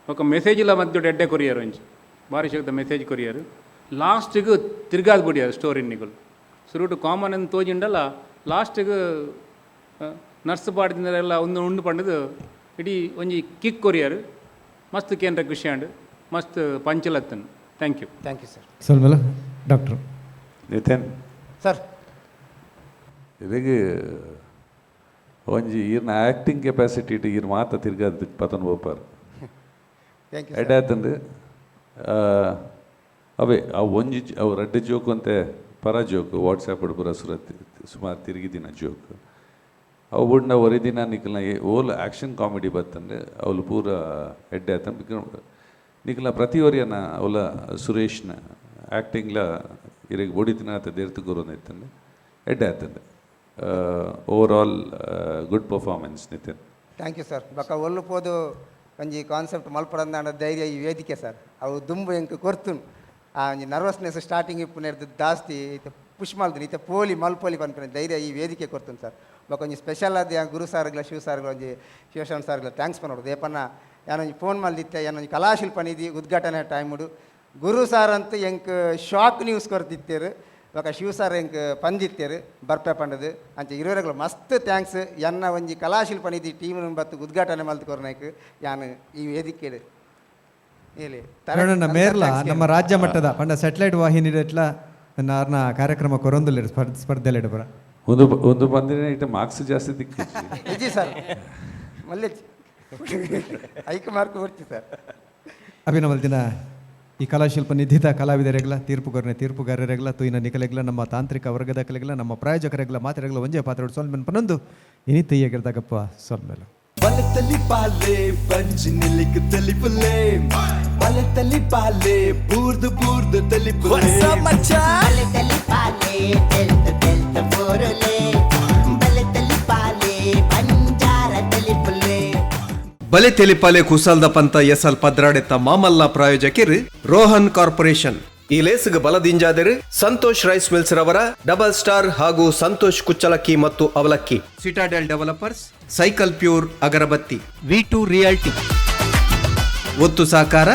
ఒక మెసేజ్ల మధ్య ఎడ్డే కొరియారు నుంచి భారీ శక్తి మెసేజ్ కొరియారు లాస్ట్కు తిరగాది పొడియారు స్టోరీ నికులు ಸುರುಟು ಕಾಮನ್ ಅಂತ ತೋಜಿಂಡಲ್ಲ ಲಾಸ್ಟಿಗೆ ನರ್ಸ್ ಪಾಡ್ದಿಂದೆಲ್ಲ ಉಂಡು ಪಂಡದು ಇಡೀ ಒಂಜಿ ಕಿಕ್ ಕೊರಿಯಾರು ಮಸ್ತ್ ಕೇಂದ್ರ ಖುಷಿಯಾಂಡು ಮಸ್ತ್ ಪಂಚಲತ್ತನ್ ಥ್ಯಾಂಕ್ ಯು ಸರ್ ಸ್ವಲ್ಪ ಡಾಕ್ಟ್ರು ನಿತಿನ್ ಸರ್ ಇದಕ್ಕೆ ಒಂಜಿ ಈರ್ನ ಆ್ಯಕ್ಟಿಂಗ್ ಕೆಪಾಸಿಟಿ ಇಟ್ಟು ಈರ್ ಮಾತ ತಿರ್ಗಾದ ಪತನ್ ಬೋಪಾರು ಥ್ಯಾಂಕ್ ಯು ಎಡ್ಡಾತಂದು ಅವೇ ಅವು ಒಂಜಿ ಅವು ರಡ್ಡೆ ಜೋಕು ಅಂತೆ ಪರ ಜೋಕು ವಾಟ್ಸಾಪ್ ಪೂರ ಸುಮಾರು ತಿರುಗಿದಿನ ಜೋಕು ಅವು ಬುಡ್ನ ಒರಿದಿನ ನಿಖಲ್ನ ಓಲ್ ಆ್ಯಕ್ಷನ್ ಕಾಮಿಡಿ ಬತ್ತಂದ್ರೆ ಅವಳು ಪೂರ ಎಡ್ಡೆ ಆತಂದು ನಿಖಲ್ನ ಪ್ರತಿ ಒರಿಯನ ಅವಳ ಸುರೇಶ್ನ ಆ್ಯಕ್ಟಿಂಗ್ಲ ಇರಿಗೆ ಬೊಡಿತಿನ ಆತ ದೇರ್ತು ಗುರುನೈತಂದು ಎಡ್ಡೆ ಆತಂದು overall good performance Nitin thank you sir ಬಕ್ಕ ಒಲ್ಲು ಪೋದು ಒಂಜಿ ಕಾನ್ಸೆಪ್ಟ್ ಮಲ್ಪಡಂದ ಧೈರ್ಯ ಈ ವೇದಿಕೆ ಸರ್ ಅವು ದುಂಬು ಎಂಕ್ ಕೊರ್ತುನು ಆ ಒಂಜಿ ನರ್ವಸ್ನೆಸ್ ಸ್ಟಾರ್ಟಿಂಗ್ ಇಪ್ಪುನೇರ್ದು ಜಾಸ್ತಿ ಪುಷ್ ಮಾಡ್ತೀನಿ ಈತ ಪೋಲಿ ಮಲ್ಪೋಲಿ ಪನ್ಪನೆ ಧೈರ್ಯ ಈ ವೇದಿಕೆ ಕೊರ್ತುನು ಸರ್ ಬೊಕ್ಕ ಒಂಜಿ ಸ್ಪೆಷಲ್ ಆದ ಗುರು ಸಾರ್ಗಳ ಶಿವ ಸಾರ್ಗಳ ಒಂಜಿ ಶಿವಶರಣ ಸಾರ್ಗಳ ಥ್ಯಾಂಕ್ಸ್ ಪನ್ನೋಡು ದೇಪನ್ನ ಯಾನೊಂಜಿ ಫೋನ್ ಮಲ್ದಿತ್ತೆ ಯಾನೊಂಜಿ ಕಲಾಶಿಲ್ಪ ನಿಧಿ ಉದ್ಘಾಟನೆ ಟೈಮುಡು ಗುರು ಸಾರ್ ಅಂತ ಎಂಕ್ ಶಾಕ್ ನ್ಯೂಸ್ ಕೊರ್ತಿತ್ತೇರು ಇವಾಗ ಶಿವ ಸಾರ್ ಎಂಕ್ ಪಂದಿತ್ತೇರು ಬರ್ಪೆ ಪಂಡದು ಅಂಚೆ ಇರೋರೆಗಳು ಮಸ್ತ್ ಥ್ಯಾಂಕ್ಸ್ ಎನ್ನ ಒಂಜಿ ಕಲಾಶಿಲ್ಪ ನಿಧಿ ಟೀಮ್ ಬತ್ತು ಉದ್ಘಾಟನೆ ಮಲ್ತು ಕೊರ್ನಾಯ್ಕು ಯಾನು ಈ ವೇದಿಕೆ ಹೇಳಿ ಪ್ರೇರಣಣ್ಣ ಮೇರ್ಲ ನಮ್ಮ ರಾಜ್ಯ ಮಟ್ಟದ ಪಂಡ ಸ್ಯಾಟಲೈಟ್ ವಾಹಿನಿ ಎಟ್ಲ ನಾರ್ನ ಕಾರ್ಯಕ್ರಮ ಕೊರೊಂದುಲ್ಲೇರು ಸ್ಪರ್ಧೆಲೆ ಬರ ಒಂದು ಬಂದಿನ ಇಟ್ಟ ಮಾರ್ಕ್ಸ್ ಜಾಸ್ತಿ ದಿಕ್ಕು ಇಜಿ ಸರ್ ಮಲ್ಲೆ ಐಕ ಮಾರ್ಕ್ ಬರ್ತಿ ಸರ್ ಅಭಿನವ ದಿನ ಈ ಕಲಾಶಿಲ್ಪ ನಿಧಿದ ಕಲಾವಿದರೆಗ್ಲ ತೀರ್ಪುಗಾರರೆಗ್ಲ ತೂಯಿನ ನಿಕಲೆಗ್ಲ ನಮ್ಮ ತಾಂತ್ರಿಕ ವರ್ಗದ ಕಲೆಗ್ಲ ನಮ್ಮ ಪ್ರಾಯೋಜಕರೆಗ್ಲ ಮಾತೆರೆಗ್ಲ ಒಂಜೆ ಪಾತ್ರ ಸೊಲ್ಮೆನ್ ಪನೊಂದು ಇನಿತಯ್ಯಗಿರ್ದಾಗಪ್ಪ ಸೊಲ್ಮೆಲು BaleTelipale ಬಂಜಿ ನಿಲಿಕ್ ತೆಲಿಪಲೆ BaleTelipale ಬೂರ್ದು ಬೂರ್ದು ತೆಲಿಪಲೆ BaleTelipale ತೆಲ್ತ ಬೋರಲೆ BaleTelipale ಬಂಜಾರ ತೆಲಿಪಲೆ BaleTelipale ಕುಸಾಲ್ದ ಪಂತ ಎಸಲ್ ಪದ್ರಾಡೆತ್ತ ಮಾಮಲ್ಲ ಪ್ರಾಯೋಜಕರು ರೋಹನ್ ಕಾರ್ಪೊರೇಷನ್. ಈ ಲೇಸ್ಗೆ ಬಲದಿಂಜಾದರು ಸಂತೋಷ್ ರೈಸ್ ಮಿಲ್ಸ್ ರವರ ಡಬಲ್ ಸ್ಟಾರ್ ಹಾಗೂ ಸಂತೋಷ್ ಕುಚ್ಚಲಕ್ಕಿ ಮತ್ತು ಅವಲಕ್ಕಿ, citadel developers, cycle pure agarbatti, V2 realty. ಒತ್ತು ಸಾಕಾರ